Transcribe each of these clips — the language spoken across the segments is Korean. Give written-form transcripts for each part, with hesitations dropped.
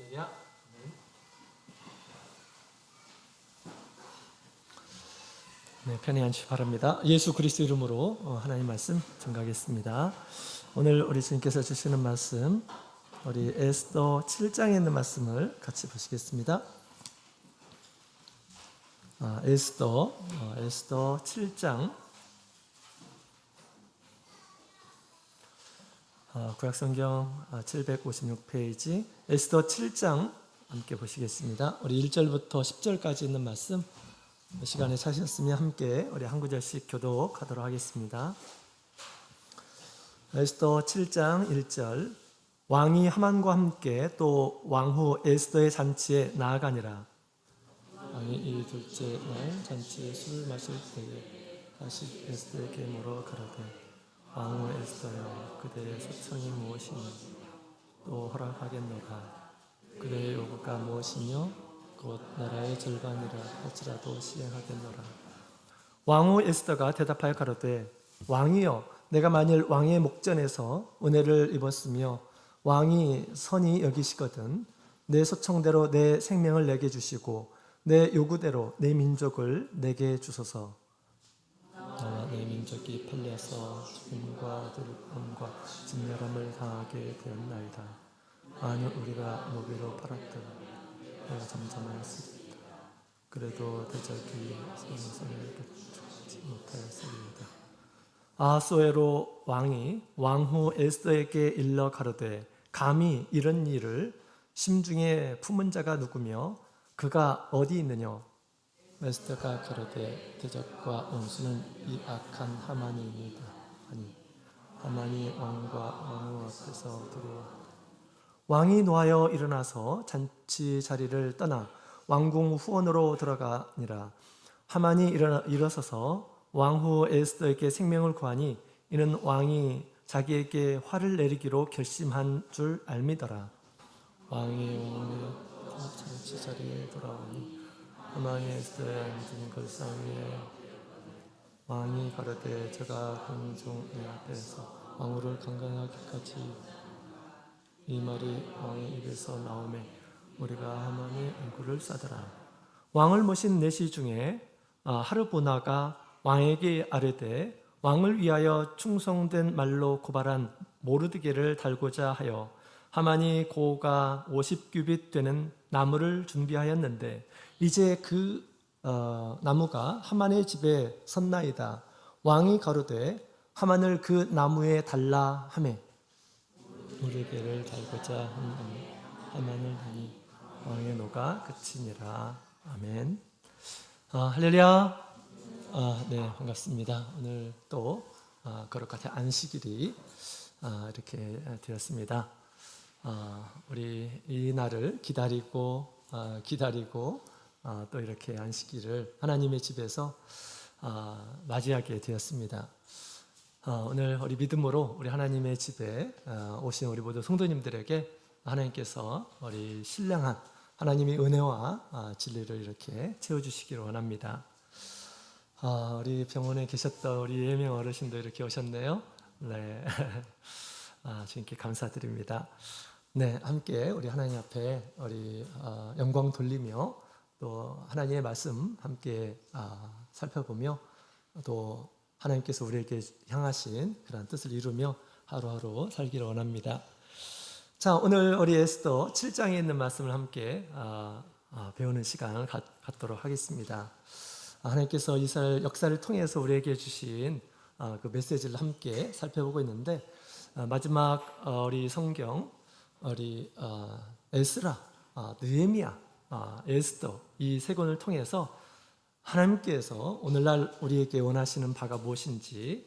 할렐루야. 네, 편히 앉으시기 바랍니다. 예수 그리스도 이름으로 하나님 말씀 증거하겠습니다. 오늘 우리 주님께서 주시는 말씀, 우리 에스더 7장에 있는 말씀을 같이 보시겠습니다. 에스더 7장, 구약성경 756페이지 에스더 7장 함께 보시겠습니다. 우리 1절부터 10절까지 있는 말씀, 시간에 차셨으면 함께 우리 한 구절씩 교독하도록 하겠습니다. 에스더 7장 1절. 왕이 하만과 함께 또 왕후 에스더의 잔치에 나아가니라. 왕이 이 둘째 날 잔치에 술 마실 때에 다시 에스더에게 물어 가라되, 왕후 에스더여, 그대의 소청이 무엇이며 또 허락하겠노라. 그대의 요구가 무엇이며 곧 나라의 절반이라 할지라도 시행하겠노라. 왕후 에스더가 대답하여 가로되, 왕이여, 내가 만일 왕의 목전에서 은혜를 입었으며 왕이 선히 여기시거든 내 소청대로 내 생명을 내게 주시고 내 요구대로 내 민족을 내게 주소서. 나와 내 민족이 팔려서 죽음과 두려움과 진멸함을 당하게 되었나이다. 만일 우리가 노비로 팔았더라 내가 잠잠하였으리이다. 그래도 대적이 성성을 죽지 못하였으리이다. 아하수에로 왕이 왕후 에스더에게 일러 가로되, 감히 이런 일을 심중에 품은 자가 누구며 그가 어디 있느냐? 에스더가 가로되, 대적과 원수는 이 악한 하만이니이다. 아니, 하만이 왕과 왕후 앞에서 두려워. 왕이 노하여 일어나서 잔치 자리를 떠나 왕궁 후원으로 들어가니라. 하만이 일어서서 왕후 에스더에게 생명을 구하니 이는 왕이 자기에게 화를 내리기로 결심한 줄 알미더라. 왕이 왕후의 잔치 자리에 돌아오니 하만이 에스더의 앉은 걸상 위에 왕이 가로되, 저가 공중의 앞에서 왕후를 강간하기까지 이 말이 왕의 입에서 나오매 우리가 하만의 얼굴을 싸더라. 왕을 모신 내시 중에 하르보나가 왕에게 아뢰되, 왕을 위하여 충성된 말로 고발한 모르드게를 달고자 하여 하만이 고가 50규빗 되는 나무를 준비하였는데 이제 그 나무가 하만의 집에 섰나이다. 왕이 가로되, 하만을 그 나무에 달라 하매 모르드게를 달고자 한 하만을 하니 왕의 노가 그치니라. 아멘. 할렐루야. 네, 반갑습니다. 오늘 또 거룩같이 안식일이 이렇게 되었습니다. 우리 이 날을 기다리고 또 이렇게 안식일을 하나님의 집에서 맞이하게 되었습니다. 오늘 우리 믿음으로 우리 하나님의 집에 오신 우리 모두 성도님들에게 하나님께서 우리 신령한 하나님의 은혜와 진리를 이렇게 채워주시기를 원합니다. 우리 병원에 계셨던 우리 예명 어르신도 이렇게 오셨네요. 네, 주님께 감사드립니다. 네, 함께 우리 하나님 앞에 우리 영광 돌리며 또 하나님의 말씀 함께 살펴보며 또 하나님께서 우리에게 향하신 그런 뜻을 이루며 하루하루 살기를 원합니다. 자, 오늘 우리 에스더 7장에 있는 말씀을 함께 배우는 시간을 갖도록 하겠습니다. 하나님께서 이스라엘 역사를 통해서 우리에게 주신 그 메시지를 함께 살펴보고 있는데, 마지막 우리 성경 우리 에스라, 느헤미야, 에스더 이 세 권을 통해서 하나님께서 오늘날 우리에게 원하시는 바가 무엇인지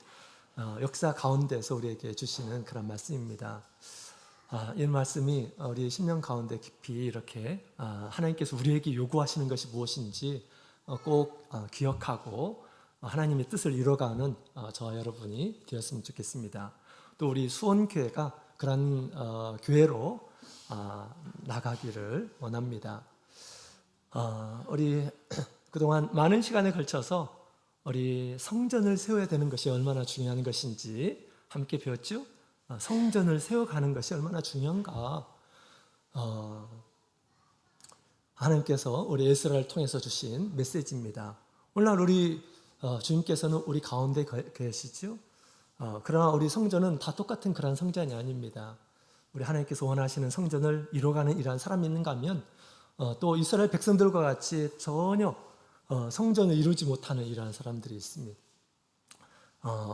역사 가운데서 우리에게 주시는 그런 말씀입니다. 이 말씀이 우리 심령 가운데 깊이 이렇게 하나님께서 우리에게 요구하시는 것이 무엇인지 꼭 기억하고 하나님의 뜻을 이뤄가는 저와 여러분이 되었으면 좋겠습니다. 또 우리 수원교회가 그런 교회로 나가기를 원합니다. 우리 그동안 많은 시간에 걸쳐서 우리 성전을 세워야 되는 것이 얼마나 중요한 것인지 함께 배웠죠? 성전을 세워가는 것이 얼마나 중요한가. 하나님께서 우리 에스라를 통해서 주신 메시지입니다. 오늘날 우리 주님께서는 우리 가운데 계시죠. 그러나 우리 성전은 다 똑같은 그런 성전이 아닙니다. 우리 하나님께서 원하시는 성전을 이루어가는 이러한 사람이 있는가 하면 또 이스라엘 백성들과 같이 전혀 성전을 이루지 못하는 이러한 사람들이 있습니다.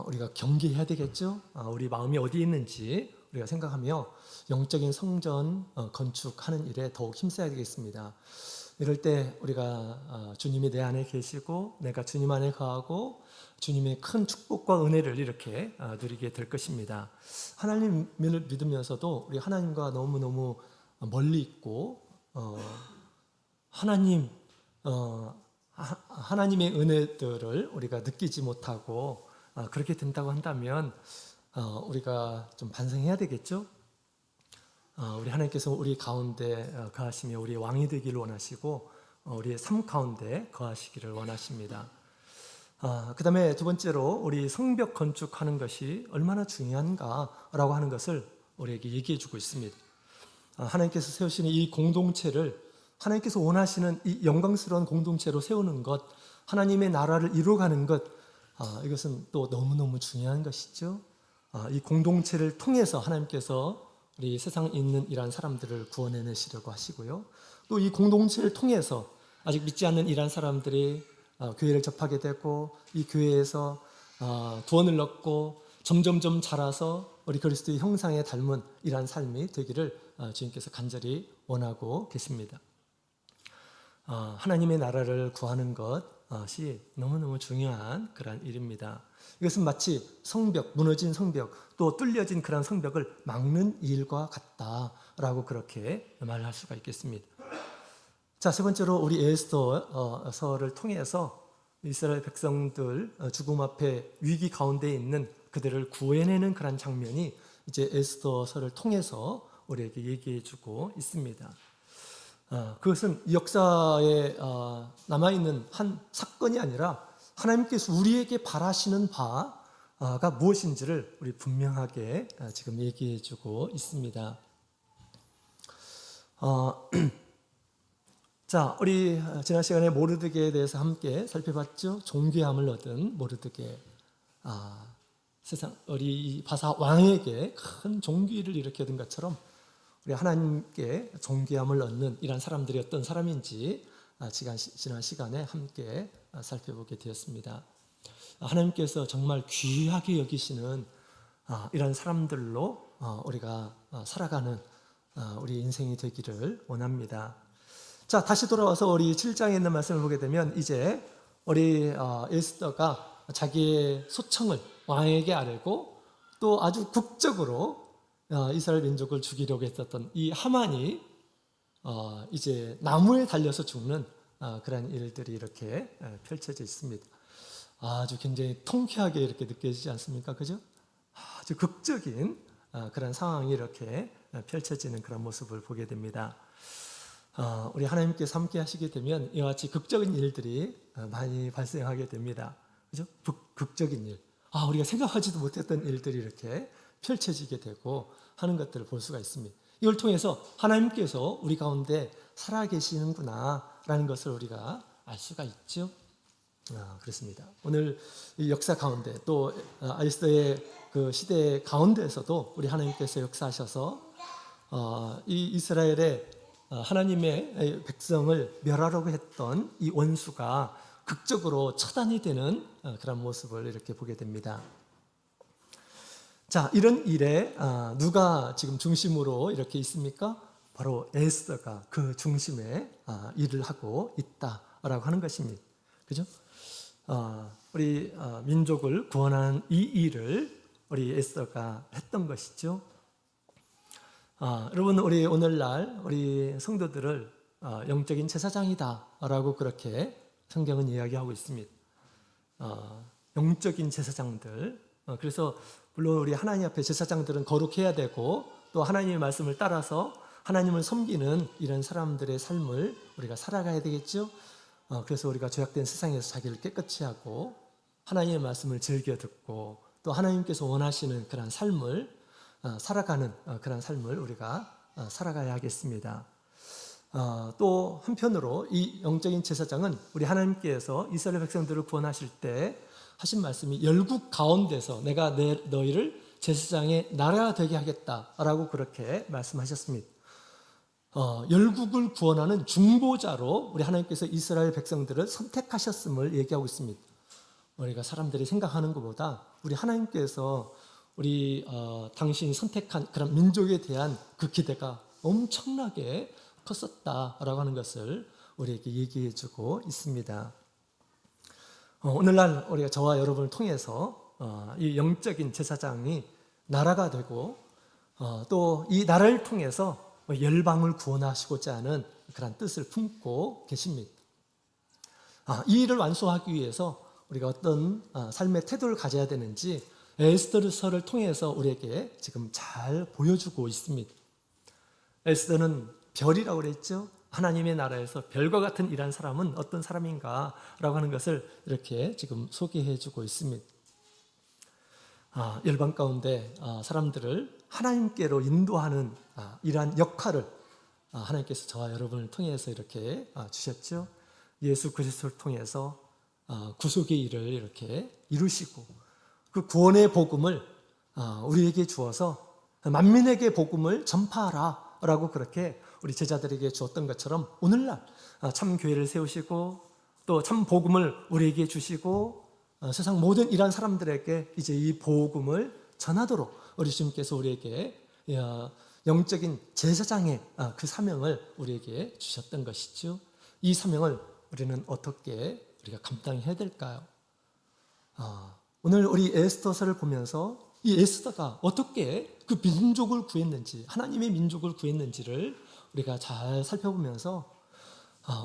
우리가 경계해야 되겠죠. 우리 마음이 어디 있는지 우리가 생각하며 영적인 성전 건축하는 일에 더욱 힘써야 되겠습니다. 이럴 때 우리가 주님이 내 안에 계시고 내가 주님 안에 거하고 주님의 큰 축복과 은혜를 이렇게 누리게 될 것입니다. 하나님을 믿으면서도 우리 하나님과 너무너무 멀리 있고 하나님의 은혜들을 우리가 느끼지 못하고 그렇게 된다고 한다면 우리가 좀 반성해야 되겠죠. 우리 하나님께서 우리 가운데 거하시며 우리 왕이 되기를 원하시고 우리의 삶 가운데 거하시기를 원하십니다. 그 다음에 두 번째로 우리 성벽 건축하는 것이 얼마나 중요한가라고 하는 것을 우리에게 얘기해 주고 있습니다. 하나님께서 세우시는 이 공동체를 하나님께서 원하시는 이 영광스러운 공동체로 세우는 것, 하나님의 나라를 이루어가는 것, 이것은 또 너무너무 중요한 것이죠. 이 공동체를 통해서 하나님께서 우리 세상에 있는 이러한 사람들을 구원해내시려고 하시고요. 또 이 공동체를 통해서 아직 믿지 않는 이러한 사람들이 교회를 접하게 되고 이 교회에서 구원을 얻고 점점점 자라서 우리 그리스도의 형상에 닮은 이러한 삶이 되기를 주님께서 간절히 원하고 계십니다. 하나님의 나라를 구하는 것이 너무너무 중요한 그런 일입니다. 이것은 마치 성벽, 무너진 성벽, 또 뚫려진 그런 성벽을 막는 일과 같다라고 그렇게 말할 수가 있겠습니다. 자, 세 번째로 우리 에스더서를 통해서 이스라엘 백성들 죽음 앞에 위기 가운데 있는 그들을 구해내는 그런 장면이 이제 에스더서를 통해서 우리에게 얘기해주고 있습니다. 그것은 역사에 남아있는 한 사건이 아니라 하나님께서 우리에게 바라시는 바가 무엇인지를 우리 분명하게 지금 얘기해주고 있습니다. 자, 우리 지난 시간에 모르드게에 대해서 함께 살펴봤죠. 존귀함을 얻은 모르드게, 세상 우리 바사 왕에게 큰 존귀를 일으켜 둔 것처럼 우리 하나님께 존귀함을 얻는 이런 사람들이 어떤 사람인지 지난 시간에 함께 살펴보게 되었습니다. 하나님께서 정말 귀하게 여기시는 이런 사람들로 우리가 살아가는 우리 인생이 되기를 원합니다. 자, 다시 돌아와서 우리 7장에 있는 말씀을 보게 되면 이제 우리 에스더가 자기의 소청을 왕에게 아뢰고 또 아주 국적으로 이스라엘 민족을 죽이려고 했었던 이 하만이 이제 나무에 달려서 죽는 그런 일들이 이렇게 펼쳐져 있습니다. 아주 굉장히 통쾌하게 이렇게 느껴지지 않습니까? 그죠? 아주 극적인 그런 상황이 이렇게 펼쳐지는 그런 모습을 보게 됩니다. 우리 하나님께서 함께 하시게 되면 이와 같이 극적인 일들이 많이 발생하게 됩니다. 그죠? 극적인 일. 우리가 생각하지도 못했던 일들이 이렇게 펼쳐지게 되고 하는 것들을 볼 수가 있습니다. 이걸 통해서 하나님께서 우리 가운데 살아계시는구나라는 것을 우리가 알 수가 있죠. 그렇습니다. 오늘 이 역사 가운데 또 에스더의 그 시대 가운데에서도 우리 하나님께서 역사하셔서 이 이스라엘의 하나님의 백성을 멸하려고 했던 이 원수가 극적으로 처단이 되는 그런 모습을 이렇게 보게 됩니다. 자, 이런 일에 누가 지금 중심으로 이렇게 있습니까? 바로 에스더가 그 중심에 일을 하고 있다라고 하는 것입니다. 그죠? 우리 민족을 구원하는 이 일을 우리 에스더가 했던 것이죠. 여러분, 우리 오늘날 우리 성도들을 영적인 제사장이다라고 그렇게 성경은 이야기하고 있습니다. 영적인 제사장들. 그래서 물론 우리 하나님 앞에 제사장들은 거룩해야 되고 또 하나님의 말씀을 따라서 하나님을 섬기는 이런 사람들의 삶을 우리가 살아가야 되겠죠. 그래서 우리가 죄악된 세상에서 자기를 깨끗이 하고 하나님의 말씀을 즐겨 듣고 또 하나님께서 원하시는 그런 삶을 살아가는 그런 삶을 우리가 살아가야 하겠습니다. 또 한편으로 이 영적인 제사장은 우리 하나님께서 이스라엘 백성들을 구원하실 때 하신 말씀이 열국 가운데서 내가 너희를 제사장의 나라가 되게 하겠다라고 그렇게 말씀하셨습니다. 열국을 구원하는 중보자로 우리 하나님께서 이스라엘 백성들을 선택하셨음을 얘기하고 있습니다. 우리가 사람들이 생각하는 것보다 우리 하나님께서 우리 당신이 선택한 그런 민족에 대한 그 기대가 엄청나게 컸었다라고 하는 것을 우리에게 얘기해 주고 있습니다. 오늘날 우리가 저와 여러분을 통해서 이 영적인 제사장이 나라가 되고 또 이 나라를 통해서 열방을 구원하시고자 하는 그런 뜻을 품고 계십니다. 이 일을 완수하기 위해서 우리가 어떤 삶의 태도를 가져야 되는지 에스더서를 통해서 우리에게 지금 잘 보여주고 있습니다. 에스더는 별이라고 그랬죠. 하나님의 나라에서 별과 같은 일한 사람은 어떤 사람인가라고 하는 것을 이렇게 지금 소개해주고 있습니다. 열방 가운데 사람들을 하나님께로 인도하는 이러한 역할을 하나님께서 저와 여러분을 통해서 이렇게 주셨죠. 예수 그리스도를 통해서 구속의 일을 이렇게 이루시고 그 구원의 복음을 우리에게 주어서 만민에게 복음을 전파하라 라고 그렇게 우리 제자들에게 주었던 것처럼 오늘날 참 교회를 세우시고 또 참 복음을 우리에게 주시고 세상 모든 이러한 사람들에게 이제 이 복음을 전하도록 우리 주님께서 우리에게 영적인 제사장의 그 사명을 우리에게 주셨던 것이죠. 이 사명을 우리는 어떻게 우리가 감당해야 될까요? 오늘 우리 에스더서를 보면서 이 에스더가 어떻게 그 민족을 구했는지, 하나님의 민족을 구했는지를 우리가 잘 살펴보면서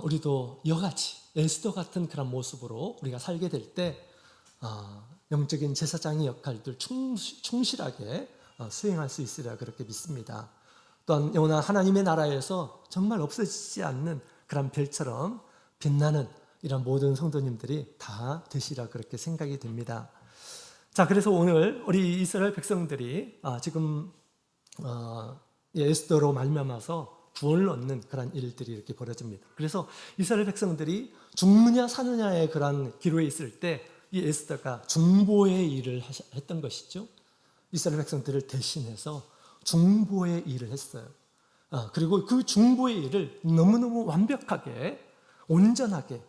우리도 이같이 에스더 같은 그런 모습으로 우리가 살게 될 때 영적인 제사장의 역할들 충실하게 수행할 수 있으리라 그렇게 믿습니다. 또한 영원한 하나님의 나라에서 정말 없어지지 않는 그런 별처럼 빛나는 이런 모든 성도님들이 다 되시라 그렇게 생각이 됩니다. 자, 그래서 오늘 우리 이스라엘 백성들이 지금 에스더로 말미암아서 구원을 얻는 그런 일들이 이렇게 벌어집니다. 그래서 이스라엘 백성들이 죽느냐 사느냐의 그런 기로에 있을 때 이 에스더가 중보의 일을 했던 것이죠. 이스라엘 백성들을 대신해서 중보의 일을 했어요. 그리고 그 중보의 일을 너무너무 완벽하게 온전하게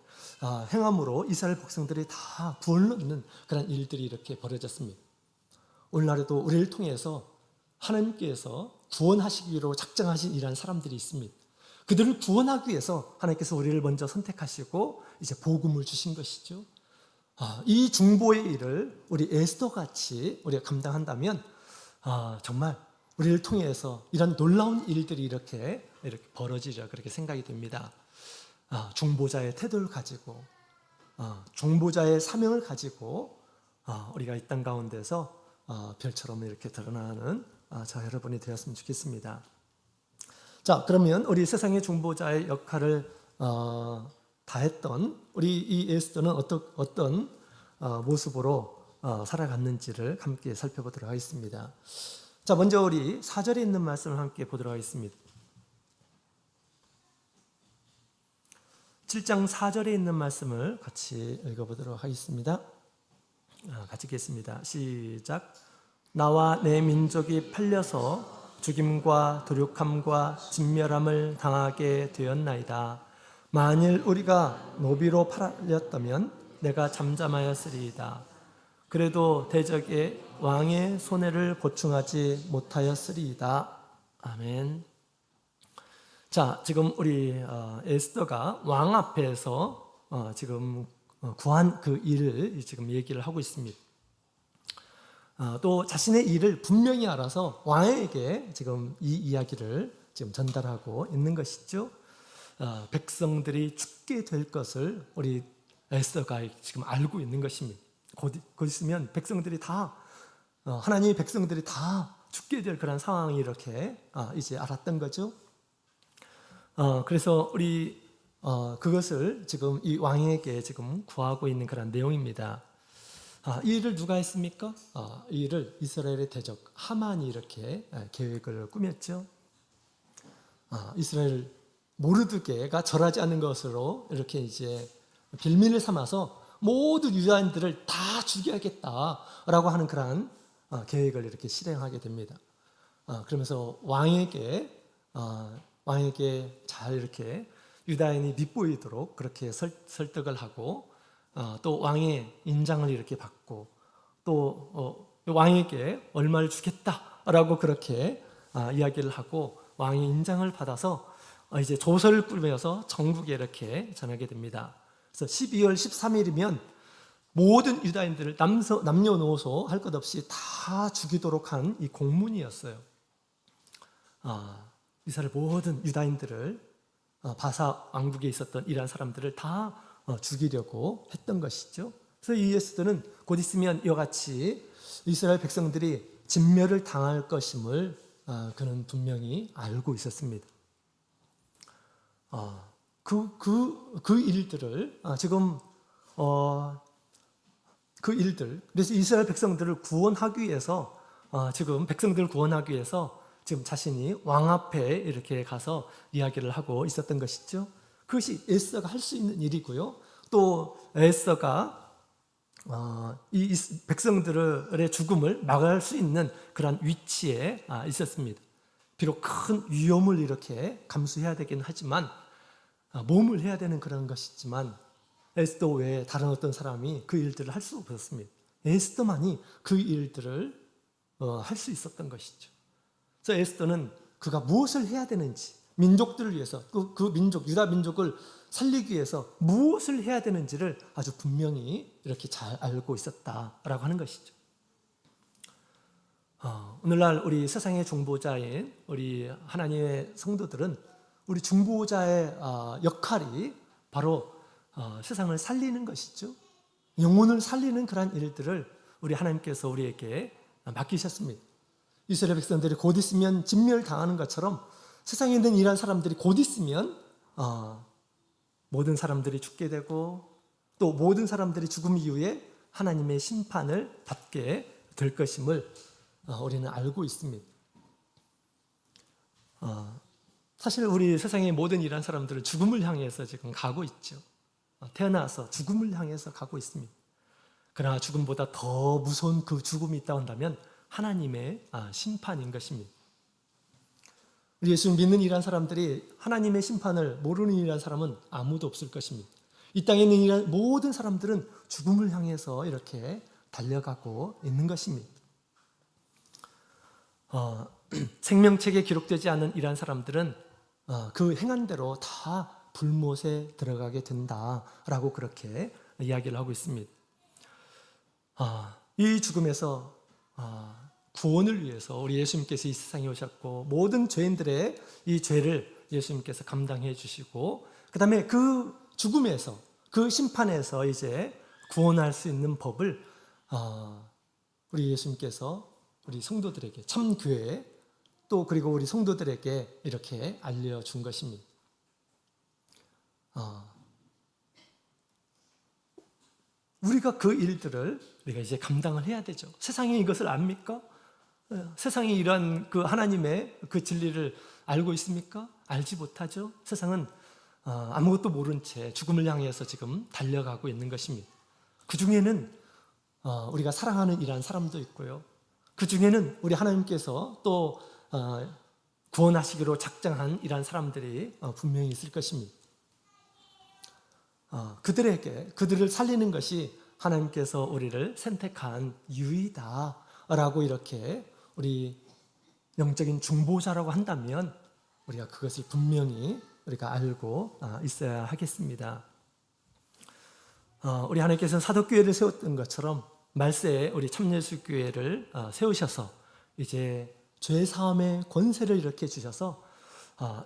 행함으로 이스라엘 백성들이 다 구원을 얻는 그런 일들이 이렇게 벌어졌습니다. 오늘날에도 우리를 통해서 하나님께서 구원하시기로 작정하신 이러한 사람들이 있습니다. 그들을 구원하기 위해서 하나님께서 우리를 먼저 선택하시고 이제 복음을 주신 것이죠. 이 중보의 일을 우리 에스더같이 우리가 감당한다면 정말 우리를 통해서 이런 놀라운 일들이 이렇게 벌어지리라 그렇게 생각이 됩니다. 중보자의 태도를 가지고 중보자의 사명을 가지고 우리가 이 땅 가운데서 별처럼 이렇게 드러나는 저 여러분이 되었으면 좋겠습니다. 자, 그러면 우리 세상의 중보자의 역할을 다했던 우리 이 에스더는 어떤 모습으로 살아갔는지를 함께 살펴보도록 하겠습니다. 자, 먼저 우리 4절에 있는 말씀을 함께 보도록 하겠습니다. 7장 4절에 있는 말씀을 같이 읽어보도록 하겠습니다. 같이 읽겠습니다. 시작. 나와 내 민족이 팔려서 죽임과 도륙함과 진멸함을 당하게 되었나이다. 만일 우리가 노비로 팔렸다면 내가 잠잠하였으리이다. 그래도 대적의 왕의 손해를 보충하지 못하였으리이다. 아멘. 자, 지금 우리 에스더가 왕 앞에서 지금 구한 그 일을 지금 얘기를 하고 있습니다. 또 자신의 일을 분명히 알아서 왕에게 지금 이 이야기를 지금 전달하고 있는 것이죠. 백성들이 죽게 될 것을 우리 에스더가 지금 알고 있는 것입니다. 곧 있으면 백성들이 다 하나님의 백성들이 다 죽게 될 그런 상황이 이렇게 이제 알았던 거죠. 그래서 우리 그것을 지금 이 왕에게 지금 구하고 있는 그런 내용입니다. 이 일을 누가 했습니까? 이 일을 이스라엘의 대적 하만이 이렇게 계획을 꾸몄죠. 이스라엘 모르드게가 절하지 않는 것으로 이렇게 이제 빌미를 삼아서 모든 유다인들을 다 죽여야겠다라고 하는 그러한 계획을 이렇게 실행하게 됩니다. 그러면서 왕에게 잘 이렇게 유다인이 밉보이도록 그렇게 설득을 하고 또 왕의 인장을 이렇게 받고 또 왕에게 얼마를 주겠다라고 그렇게 이야기를 하고 왕의 인장을 받아서 이제 조서를 꾸며서 전국에 이렇게 전하게 됩니다. 그래서 12월 13일이면 모든 유다인들을 남녀노소 할 것 없이 다 죽이도록 한 이 공문이었어요. 이스라엘 모든 유다인들을 바사 왕국에 있었던 이란 사람들을 다 죽이려고 했던 것이죠. 그래서 이 에스더는 곧 있으면 이와 같이 이스라엘 백성들이 진멸을 당할 것임을 그는 분명히 알고 있었습니다. 그 일들을 지금 그 일들, 그래서 이스라엘 백성들을 구원하기 위해서 지금 백성들을 구원하기 위해서 지금 자신이 왕 앞에 이렇게 가서 이야기를 하고 있었던 것이죠. 그것이 에스더가 할 수 있는 일이고요. 또 에스더가 이 백성들의 죽음을 막을 수 있는 그런 위치에 있었습니다. 비록 큰 위험을 이렇게 감수해야 되긴 하지만 몸을 해야 되는 그런 것이지만 에스더 외에 다른 어떤 사람이 그 일들을 할 수 없었습니다. 에스더만이 그 일들을 할 수 있었던 것이죠. 그래서 에스더는 그가 무엇을 해야 되는지, 민족들을 위해서 그 민족, 유다 민족을 살리기 위해서 무엇을 해야 되는지를 아주 분명히 이렇게 잘 알고 있었다라고 하는 것이죠. 오늘날 우리 세상의 중보자인 우리 하나님의 성도들은 우리 중보자의 역할이 바로 세상을 살리는 것이죠. 영혼을 살리는 그러한 일들을 우리 하나님께서 우리에게 맡기셨습니다. 이스라엘 백성들이 곧 있으면 진멸당하는 것처럼 세상에 있는 이런 사람들이 곧 있으면 모든 사람들이 죽게 되고 또 모든 사람들이 죽음 이후에 하나님의 심판을 받게 될 것임을 우리는 알고 있습니다. 사실 우리 세상의 모든 이런 사람들은 죽음을 향해서 지금 가고 있죠. 태어나서 죽음을 향해서 가고 있습니다. 그러나 죽음보다 더 무서운 그 죽음이 있다고 한다면 하나님의 심판인 것입니다. 우리 예수 믿는 이란 사람들이 하나님의 심판을 모르는 이란 사람은 아무도 없을 것입니다. 이 땅에 있는 이란 모든 사람들은 죽음을 향해서 이렇게 달려가고 있는 것입니다. 생명책에 기록되지 않은 이란 사람들은 그 행한 대로 다 불못에 들어가게 된다라고 그렇게 이야기를 하고 있습니다. 이 죽음에서 구원을 위해서 우리 예수님께서 이 세상에 오셨고 모든 죄인들의 이 죄를 예수님께서 감당해 주시고 그 다음에 그 죽음에서 그 심판에서 이제 구원할 수 있는 법을 우리 예수님께서 우리 성도들에게 참 교회 또 그리고 우리 성도들에게 이렇게 알려준 것입니다. 우리가 그 일들을 우리가 이제 감당을 해야 되죠. 세상이 이것을 압니까? 세상이 이러한 그 하나님의 그 진리를 알고 있습니까? 알지 못하죠. 세상은 아무것도 모른 채 죽음을 향해서 지금 달려가고 있는 것입니다. 그 중에는 우리가 사랑하는 이러한 사람도 있고요. 그 중에는 우리 하나님께서 또 구원하시기로 작정한 이러한 사람들이 분명히 있을 것입니다. 그들을 살리는 것이 하나님께서 우리를 선택한 이유이다라고 이렇게 우리 영적인 중보자라고 한다면 우리가 그것을 분명히 우리가 알고 있어야 하겠습니다. 우리 하나님께서는 사도교회를 세웠던 것처럼 말세에 우리 참예수교회를 세우셔서 이제 죄사함의 권세를 이렇게 주셔서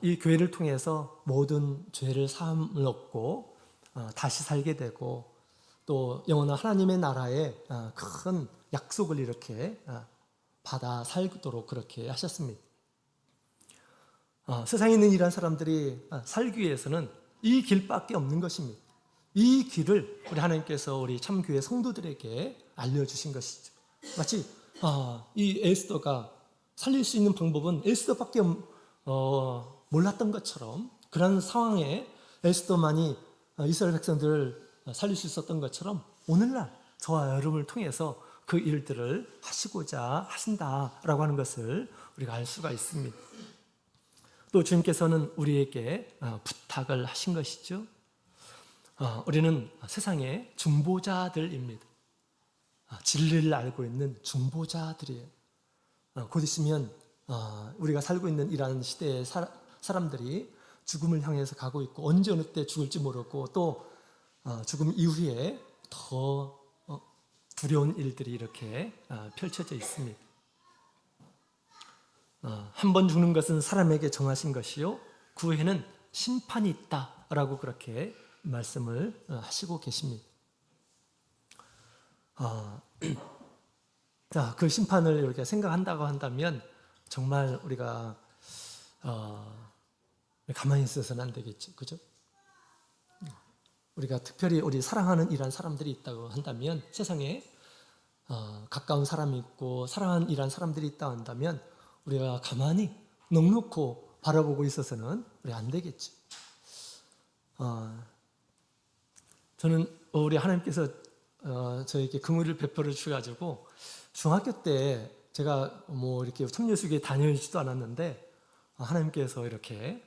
이 교회를 통해서 모든 죄를 사함을 얻고 다시 살게 되고 또 영원한 하나님의 나라에 큰 약속을 이렇게 받아 살도록 그렇게 하셨습니다. 세상에 있는 이러한 사람들이 살기 위해서는 이 길밖에 없는 것입니다. 이 길을 우리 하나님께서 우리 참교회 성도들에게 알려주신 것이죠. 마치 이 에스더가 살릴 수 있는 방법은 에스더밖에 몰랐던 것처럼 그런 상황에 에스더만이 이스라엘 백성들을 살릴 수 있었던 것처럼 오늘날 저와 여러분을 통해서 그 일들을 하시고자 하신다라고 하는 것을 우리가 알 수가 있습니다. 또 주님께서는 우리에게 부탁을 하신 것이죠. 우리는 세상의 중보자들입니다. 진리를 알고 있는 중보자들이에요. 곧 있으면 우리가 살고 있는 이러한 시대의 사람들이 죽음을 향해서 가고 있고 언제 어느 때 죽을지 모르고 또 죽음 이후에 더 두려운 일들이 이렇게 펼쳐져 있습니다. 한 번 죽는 것은 사람에게 정하신 것이요 그 후에는 심판이 있다라고 그렇게 말씀을 하시고 계십니다. 자, 그 심판을 이렇게 생각한다고 한다면 정말 우리가 가만히 있어서는 안 되겠죠, 그죠? 우리가 특별히 우리 사랑하는 이런 사람들이 있다고 한다면 세상에 가까운 사람이 있고 사랑하는 이런 사람들이 있다고 한다면 우리가 가만히 넋놓고 바라보고 있어서는 우리 안 되겠죠. 저는 우리 하나님께서 저에게 긍휼을 베풀어 주셔가지고 중학교 때 제가 뭐 이렇게 청년수교에 다녀있지도 않았는데 하나님께서 이렇게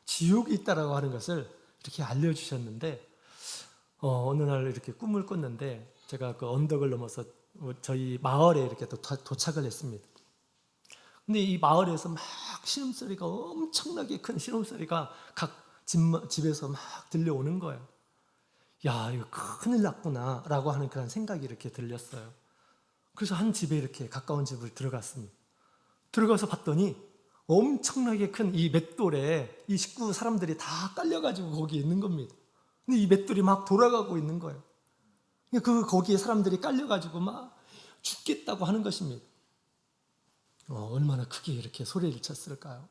지옥이 있다라고 하는 것을 이렇게 알려주셨는데 어느 날 이렇게 꿈을 꿨는데 제가 그 언덕을 넘어서 저희 마을에 이렇게 도착을 했습니다. 근데 이 마을에서 막 신음소리가 엄청나게 큰 신음소리가 각 집에서 막 들려오는 거예요. 야, 이거 큰일 났구나 라고 하는 그런 생각이 이렇게 들렸어요. 그래서 한 집에 이렇게 가까운 집을 들어갔습니다. 들어가서 봤더니 엄청나게 큰 이 맷돌에 이 식구 사람들이 다 깔려가지고 거기에 있는 겁니다. 근데 이 맷돌이 막 돌아가고 있는 거예요. 거기에 사람들이 깔려가지고 막 죽겠다고 하는 것입니다. 얼마나 크게 이렇게 소리를 쳤을까요?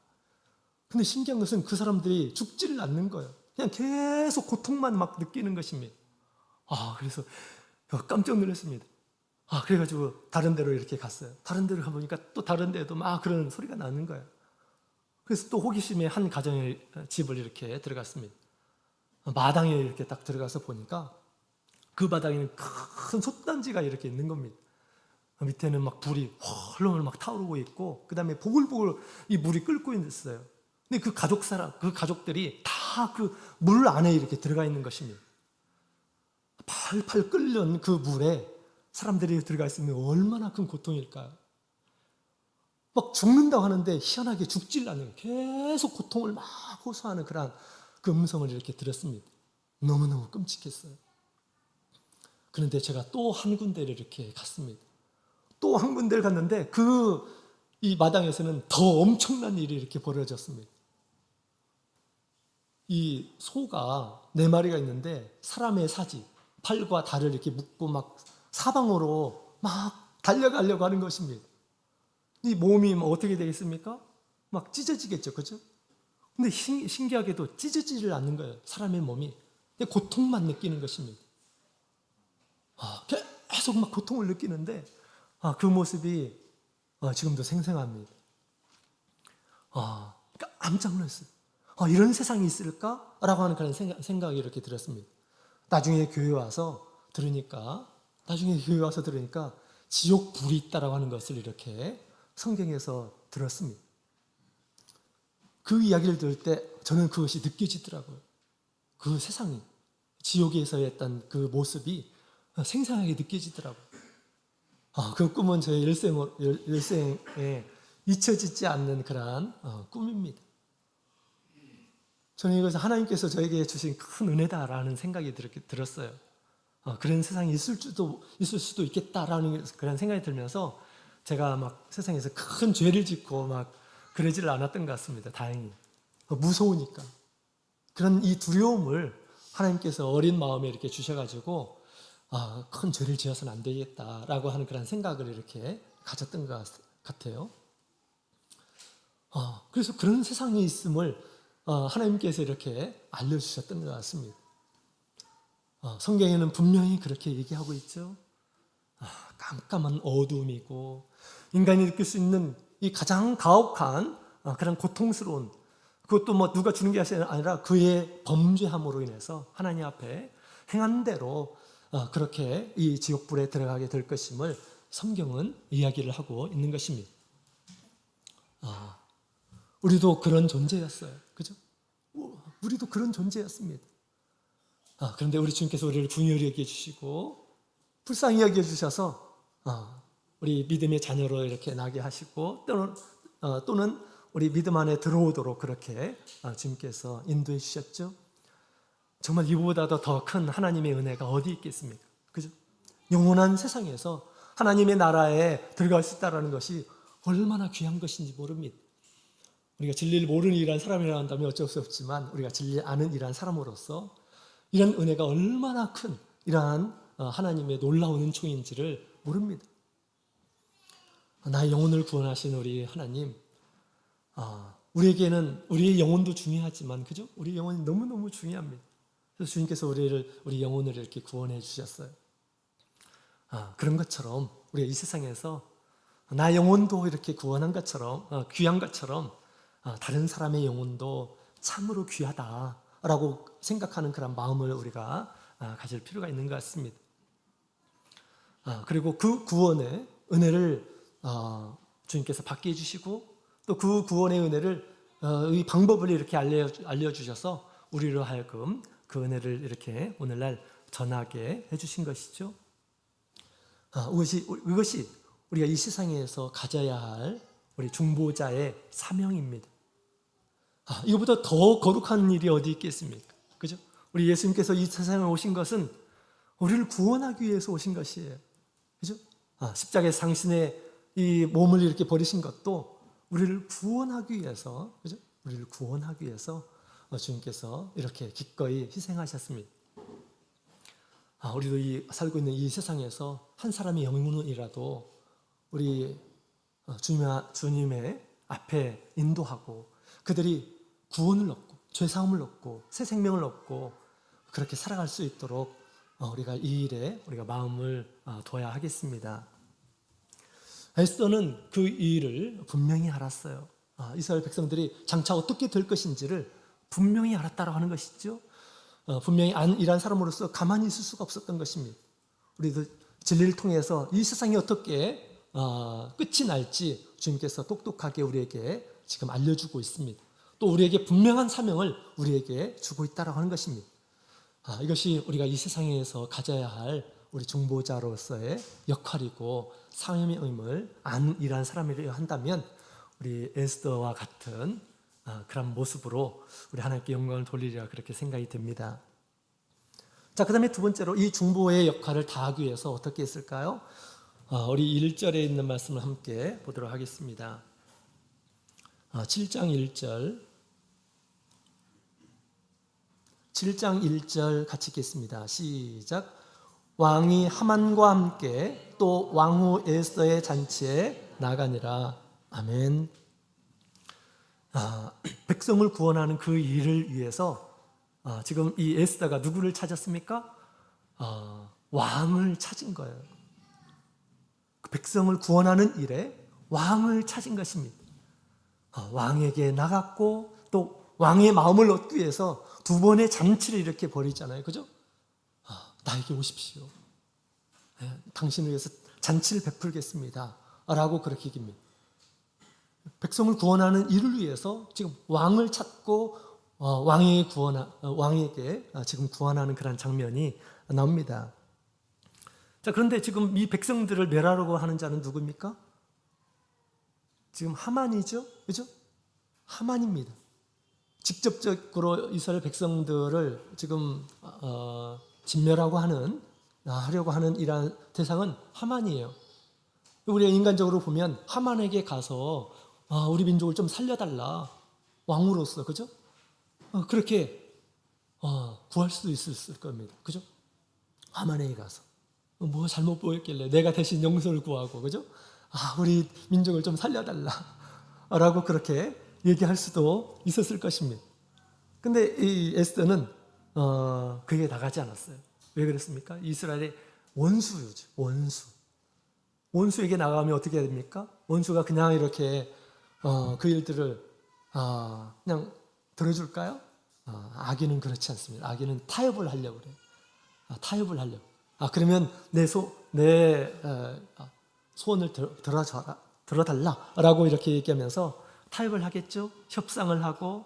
근데 신기한 것은 그 사람들이 죽지를 않는 거예요. 그냥 계속 고통만 막 느끼는 것입니다. 그래서 깜짝 놀랐습니다. 그래가지고 다른 데로 이렇게 갔어요. 다른 데로 가보니까 또 다른 데도 막 그런 소리가 나는 거예요. 그래서 또 호기심에 한 가정의 집을 이렇게 들어갔습니다. 마당에 이렇게 딱 들어가서 보니까 그 바닥에는 큰 솥단지가 이렇게 있는 겁니다. 밑에는 막 불이 헐렁헐렁 막 타오르고 있고, 그 다음에 보글보글 이 물이 끓고 있어요. 근데 그 가족들이 다 그 물 안에 이렇게 들어가 있는 것입니다. 팔팔 끓는 그 물에 사람들이 들어가 있으면 얼마나 큰 고통일까요? 막 죽는다고 하는데 희한하게 죽질 않아요. 계속 고통을 막 호소하는 그런 그 음성을 이렇게 들었습니다. 너무너무 끔찍했어요. 그런데 제가 또 한 군데를 이렇게 갔습니다. 또 한 군데를 갔는데 이 마당에서는 더 엄청난 일이 이렇게 벌어졌습니다. 이 소가 4마리가 있는데 사람의 사지, 팔과 다리를 이렇게 묶고 막 사방으로 막 달려가려고 하는 것입니다. 이 몸이 어떻게 되겠습니까? 막 찢어지겠죠, 그죠? 근데 신기하게도 찢어지질 않는 거예요, 사람의 몸이. 고통만 느끼는 것입니다. 계속 막 고통을 느끼는데 그 모습이 지금도 생생합니다. 깜짝 놀랐어요. 이런 세상이 있을까? 라고 하는 그런 생각이 이렇게 들었습니다. 나중에 교회 와서 들으니까 지옥 불이 있다라고 하는 것을 이렇게 성경에서 들었습니다. 그 이야기를 들을 때 저는 그것이 느껴지더라고요. 그 세상이, 지옥에서 했던 그 모습이 생생하게 느껴지더라고요. 그 꿈은 저의 일생에 잊혀지지 않는 그러한 꿈입니다. 저는 이것은 하나님께서 저에게 주신 큰 은혜다라는 생각이 들었어요. 그런 세상이 있을 수도 있겠다라는 그런 생각이 들면서 제가 막 세상에서 큰 죄를 짓고 막 그러지를 않았던 것 같습니다. 다행히. 무서우니까. 그런 이 두려움을 하나님께서 어린 마음에 이렇게 주셔가지고 큰 죄를 지어서는 안 되겠다라고 하는 그런 생각을 이렇게 가졌던 것 같아요. 그래서 그런 세상이 있음을 하나님께서 이렇게 알려주셨던 것 같습니다. 성경에는 분명히 그렇게 얘기하고 있죠. 깜깜한 어둠이고 인간이 느낄 수 있는 이 가장 가혹한 그런 고통스러운 그것도 뭐 누가 주는 게 아니라 그의 범죄함으로 인해서 하나님 앞에 행한 대로 그렇게 이 지옥불에 들어가게 될 것임을 성경은 이야기를 하고 있는 것입니다. 우리도 그런 존재였어요. 그죠? 우리도 그런 존재였습니다. 그런데 우리 주님께서 우리를 긍휼히 여겨주시고 불쌍히 여겨주셔서 우리 믿음의 자녀로 이렇게 나게 하시고 또는 우리 믿음 안에 들어오도록 그렇게 주님께서 인도해 주셨죠. 정말 이보다도 더 큰 하나님의 은혜가 어디 있겠습니까? 그죠? 영원한 세상에서 하나님의 나라에 들어갈 수 있다는 것이 얼마나 귀한 것인지 모릅니다. 우리가 진리를 모르는 이란 사람이라 한다면 어쩔 수 없지만 우리가 진리를 아는 이란 사람으로서 이런 은혜가 얼마나 큰 이러한 하나님의 놀라운 은총인지를 모릅니다. 나의 영혼을 구원하신 우리 하나님, 우리에게는 우리의 영혼도 중요하지만, 그죠? 우리 영혼이 너무너무 중요합니다. 그래서 주님께서 우리 영혼을 이렇게 구원해 주셨어요. 그런 것처럼 우리가 이 세상에서 나의 영혼도 이렇게 구원한 것처럼, 귀한 것처럼 다른 사람의 영혼도 참으로 귀하다라고 생각하는 그런 마음을 우리가 가질 필요가 있는 것 같습니다. 그리고 그 구원의 은혜를 주님께서 받게 해주시고 또 그 구원의 은혜를 이 방법을 이렇게 알려주셔서 우리로 하여금 그 은혜를 이렇게 오늘날 전하게 해주신 것이죠. 이것이 우리가 이 세상에서 가져야 할 우리 중보자의 사명입니다. 이거보다 더 거룩한 일이 어디 있겠습니까? 그죠? 우리 예수님께서 이 세상에 오신 것은 우리를 구원하기 위해서 오신 것이에요. 그죠? 십자가에서 당신의 이 몸을 이렇게 버리신 것도 우리를 구원하기 위해서, 그죠? 우리를 구원하기 위해서 주님께서 이렇게 기꺼이 희생하셨습니다. 우리도 살고 있는 이 세상에서 한 사람의 영혼이라도 우리 주님의 앞에 인도하고 그들이 구원을 얻고 죄사함을 얻고 새 생명을 얻고 그렇게 살아갈 수 있도록 우리가 이 일에 우리가 마음을 둬야 하겠습니다. 에스더는 그 일을 분명히 알았어요. 이스라엘 백성들이 장차 어떻게 될 것인지를 분명히 알았다고 하는 것이죠. 분명히 일한 사람으로서 가만히 있을 수가 없었던 것입니다. 우리도 진리를 통해서 이 세상이 어떻게 끝이 날지 주님께서 똑똑하게 우리에게 지금 알려주고 있습니다. 또 우리에게 분명한 사명을 우리에게 주고 있다고 하는 것입니다. 이것이 우리가 이 세상에서 가져야 할 우리 중보자로서의 역할이고 사명임을 일한 사람이라 한다면 우리 에스더와 같은 그런 모습으로 우리 하나님께 영광을 돌리리라 그렇게 생각이 됩니다. 자, 그 다음에 두 번째로 이 중보의 역할을 다하기 위해서 어떻게 했을까요? 우리 1절에 있는 말씀을 함께 보도록 하겠습니다. 7장 1절 같이 읽겠습니다. 시작. 왕이 하만과 함께 또 왕후 에스더의 잔치에 나가니라. 아멘. 백성을 구원하는 그 일을 위해서 지금 이 에스더가 누구를 찾았습니까? 왕을 찾은 거예요. 그 백성을 구원하는 일에 왕을 찾은 것입니다. 왕에게 나갔고 또 왕의 마음을 얻기 위해서 두 번의 잔치를 이렇게 벌이잖아요. 그죠? 나에게 오십시오. 당신을 위해서 잔치를 베풀겠습니다. 라고 그렇게 얘기합니다. 백성을 구원하는 일을 위해서 지금 왕을 찾고 왕에게 지금 구원하는 그런 장면이 나옵니다. 자, 그런데 지금 이 백성들을 멸하려고 하는 자는 누구입니까? 지금 하만이죠? 그죠? 하만입니다. 직접적으로 이스라엘 백성들을 지금 진멸하고 하려고 하는 이러한 대상은 하만이에요. 우리가 인간적으로 보면 하만에게 가서 우리 민족을 좀 살려달라, 왕으로서, 그죠? 그렇게 구할 수도 있을 겁니다. 그죠? 하만에게 가서 뭐 잘못 보였길래 내가 대신 용서를 구하고, 그죠? 우리 민족을 좀 살려달라 라고 그렇게 얘기할 수도 있었을 것입니다. 근데 이 에스더는 그게 나가지 않았어요. 왜 그랬습니까? 이스라엘의 원수죠. 원수에게 나가면 어떻게 해야 됩니까? 원수가 그냥 이렇게 그 일들을 그냥 들어줄까요? 아기는 그렇지 않습니다. 아기는 타협을 하려고 그래요. 타협을 하려고. 그러면 내 소원을 들어달라라고 이렇게 얘기하면서 타협을 하겠죠. 협상을 하고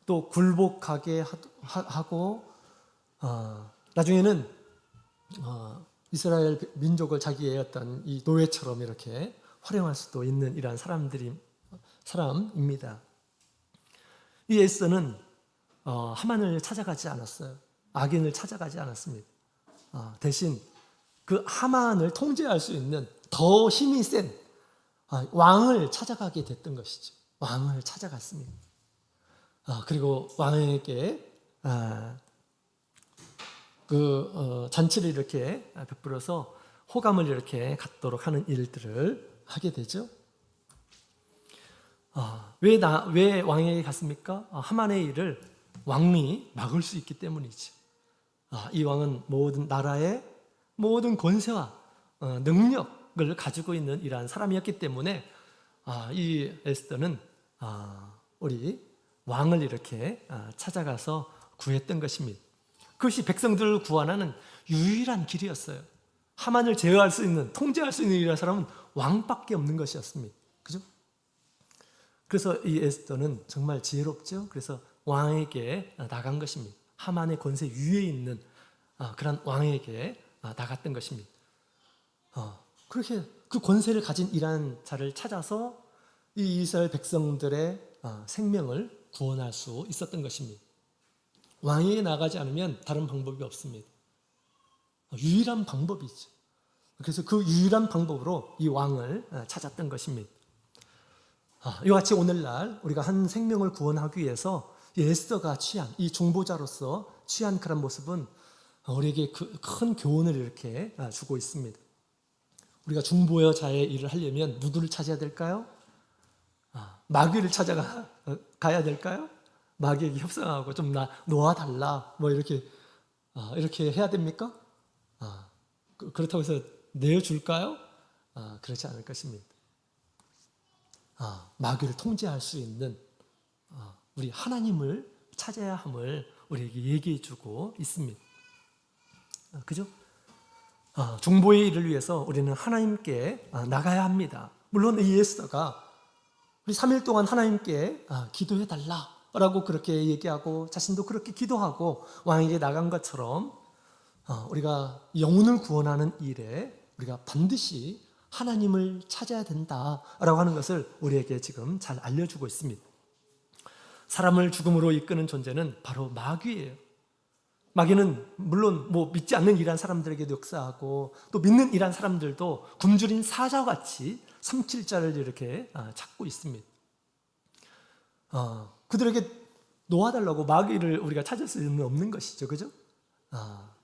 또 굴복하게 하고 나중에는 이스라엘 민족을 자기의 어떤 이 노예처럼 이렇게 활용할 수도 있는 이러한 사람입니다. 이 에스더는 하만을 찾아가지 않았어요. 악인을 찾아가지 않았습니다. 대신 그 하만을 통제할 수 있는 더 힘이 센 왕을 찾아가게 됐던 것이죠. 왕을 찾아갔습니다. 그리고 왕에게 잔치를 이렇게 베풀어서 호감을 이렇게 갖도록 하는 일들을 하게 되죠. 왜 왕에게 갔습니까? 하만의 일을 왕이 막을 수 있기 때문이죠. 이 왕은 모든 나라의 모든 권세와 능력을 가지고 있는 이러한 사람이었기 때문에 이 에스더는 우리 왕을 이렇게 찾아가서 구했던 것입니다. 그것이 백성들을 구원하는 유일한 길이었어요. 하만을 제어할 수 있는, 통제할 수 있는 이런 사람은 왕밖에 없는 것이었습니다. 그죠? 그래서 이 에스더는 정말 지혜롭죠. 그래서 왕에게 나간 것입니다. 하만의 권세 위에 있는 그런 왕에게 나갔던 것입니다. 그렇게 그 권세를 가진 이러한 자를 찾아서 이 이스라엘 백성들의 생명을 구원할 수 있었던 것입니다. 왕에게 나가지 않으면 다른 방법이 없습니다. 유일한 방법이죠. 그래서 그 유일한 방법으로 이 왕을 찾았던 것입니다. 이와 같이 오늘날 우리가 한 생명을 구원하기 위해서 에스더가 취한 이 중보자로서 취한 그런 모습은 우리에게 큰 교훈을 이렇게 주고 있습니다. 우리가 중보자의 일을 하려면 누구를 찾아야 될까요? 마귀를 찾아가야 될까요? 마귀에게 협상하고 좀 놓아달라 뭐 이렇게 해야 됩니까? 그렇다고 해서 내어줄까요? 그렇지 않을 것입니다. 마귀를 통제할 수 있는 우리 하나님을 찾아야 함을 우리에게 얘기해 주고 있습니다. 그죠? 중보의 일을 위해서 우리는 하나님께 나가야 합니다. 물론 이 에스더가 우리 3일 동안 하나님께 기도해 달라라고 그렇게 얘기하고 자신도 그렇게 기도하고 왕에게 나간 것처럼 우리가 영혼을 구원하는 일에 우리가 반드시 하나님을 찾아야 된다라고 하는 것을 우리에게 지금 잘 알려주고 있습니다. 사람을 죽음으로 이끄는 존재는 바로 마귀예요. 마귀는 물론 믿지 않는 이란 사람들에게도 역사하고 또 믿는 이란 사람들도 굶주린 사자와 같이 삼킬자를 이렇게 찾고 있습니다. 그들에게 놓아달라고 마귀를 우리가 찾을 수는 없는 것이죠. 그죠?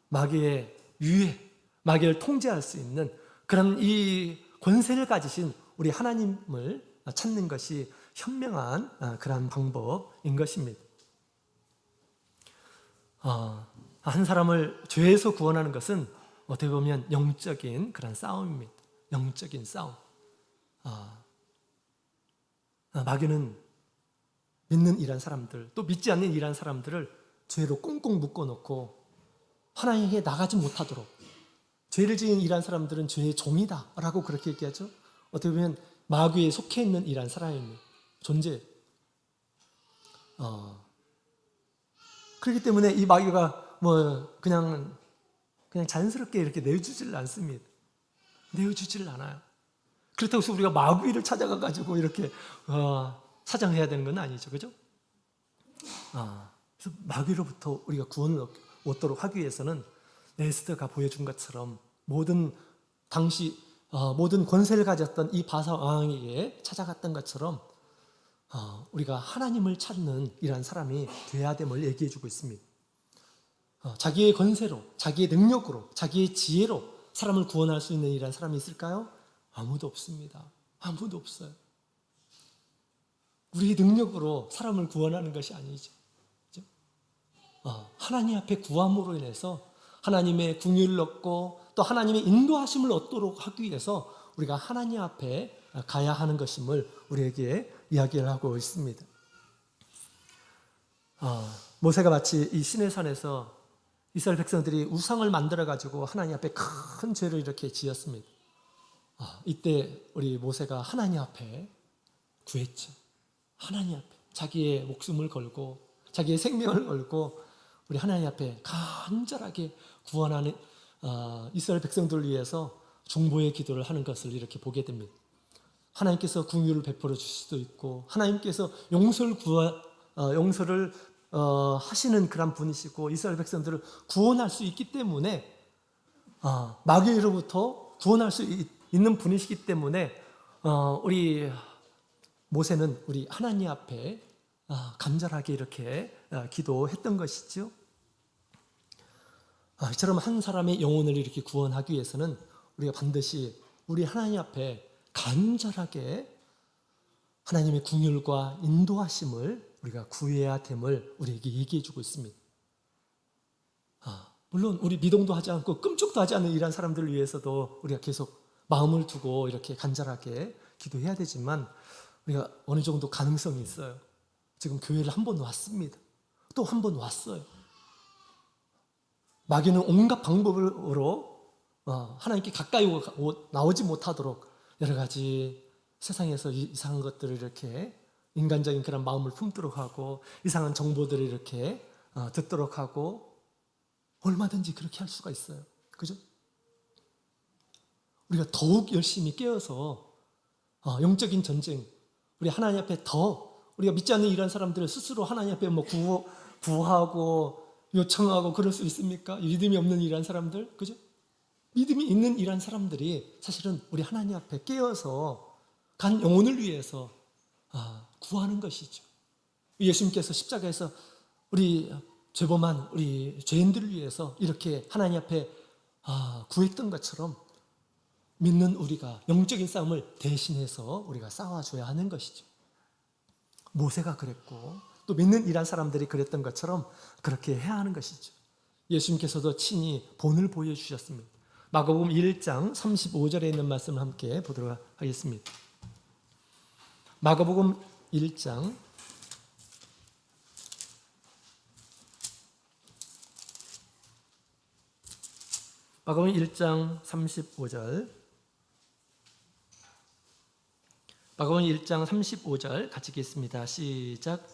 마귀의 유해, 마귀를 통제할 수 있는 그런 이 권세를 가지신 우리 하나님을 찾는 것이 현명한 그런 방법인 것입니다. 한 사람을 죄에서 구원하는 것은 어떻게 보면 영적인 그런 싸움입니다. 영적인 싸움. 마귀는 믿는 이란 사람들, 또 믿지 않는 이란 사람들을 죄로 꽁꽁 묶어놓고 하나님에게 나가지 못하도록, 죄를 지은 이란 사람들은 죄의 종이다 라고 그렇게 얘기하죠. 어떻게 보면 마귀에 속해 있는 이란 사람입니다. 존재. 그렇기 때문에 이 마귀가 그냥 자연스럽게 이렇게 내어주질 않습니다. 내어주질 않아요. 그렇다고 해서 우리가 마귀를 찾아가 가지고 이렇게 사장해야 되는 건 아니죠, 그죠? 그래서 마귀로부터 우리가 구원을 얻도록 하기 위해서는 에스더가 보여준 것처럼 모든 권세를 가졌던 이 바사 왕에게 찾아갔던 것처럼 우리가 하나님을 찾는 이러한 사람이 돼야 됨을 얘기해주고 있습니다. 자기의 권세로, 자기의 능력으로, 자기의 지혜로 사람을 구원할 수 있는 이러한 사람이 있을까요? 아무도 없습니다. 아무도 없어요. 우리의 능력으로 사람을 구원하는 것이 아니죠. 그렇죠? 하나님 앞에 구함으로 인해서 하나님의 긍휼을 얻고 또 하나님의 인도하심을 얻도록 하기 위해서 우리가 하나님 앞에 가야 하는 것임을 우리에게 이야기를 하고 있습니다. 모세가 마치 이 시내산에서 이스라엘 백성들이 우상을 만들어 가지고 하나님 앞에 큰 죄를 이렇게 지었습니다. 이때 우리 모세가 하나님 앞에 구했죠. 하나님 앞에 자기의 목숨을 걸고 자기의 생명을 걸고 우리 하나님 앞에 간절하게 구원하는 이스라엘 백성들을 위해서 중보의 기도를 하는 것을 이렇게 보게 됩니다. 하나님께서 긍휼을 베풀어 주실 수도 있고 하나님께서 용서를 하시는 그런 분이시고 이스라엘 백성들을 구원할 수 있기 때문에 마귀로부터 구원할 수 있는 분이시기 때문에 우리 모세는 우리 하나님 앞에 간절하게 이렇게 기도했던 것이죠. 이처럼 한 사람의 영혼을 이렇게 구원하기 위해서는 우리가 반드시 우리 하나님 앞에 간절하게 하나님의 긍휼과 인도하심을 우리가 구해야 됨을 우리에게 얘기해 주고 있습니다. 물론 우리 미동도 하지 않고 끔찍도 하지 않는 이런 사람들을 위해서도 우리가 계속 마음을 두고 이렇게 간절하게 기도해야 되지만 우리가 어느 정도 가능성이 있어요. 지금 교회를 한 번 왔습니다. 또 한 번 왔어요. 마귀는 온갖 방법으로 하나님께 가까이 나오지 못하도록 여러 가지 세상에서 이상한 것들을 이렇게 인간적인 그런 마음을 품도록 하고 이상한 정보들을 이렇게 듣도록 하고 얼마든지 그렇게 할 수가 있어요. 그죠? 우리가 더욱 열심히 깨어서 영적인 전쟁, 우리 하나님 앞에 더 우리가 믿지 않는 이런 사람들을 스스로 하나님 앞에 구하고 요청하고 그럴 수 있습니까? 믿음이 없는 이런 사람들, 그죠? 믿음이 있는 이런 사람들이 사실은 우리 하나님 앞에 깨어서 간 영혼을 위해서 구하는 것이죠. 예수님께서 십자가에서 우리 죄범한 우리 죄인들을 위해서 이렇게 하나님 앞에 구했던 것처럼 믿는 우리가 영적인 싸움을 대신해서 우리가 싸워줘야 하는 것이죠. 모세가 그랬고 또 믿는 이란 사람들이 그랬던 것처럼 그렇게 해야 하는 것이죠. 예수님께서도 친히 본을 보여주셨습니다. 마가복음 1장 35절에 있는 말씀을 함께 보도록 하겠습니다. 마가복음 1장 마가복음 1장 35절 마가복음 1장 35절 같이 읽겠습니다. 시작.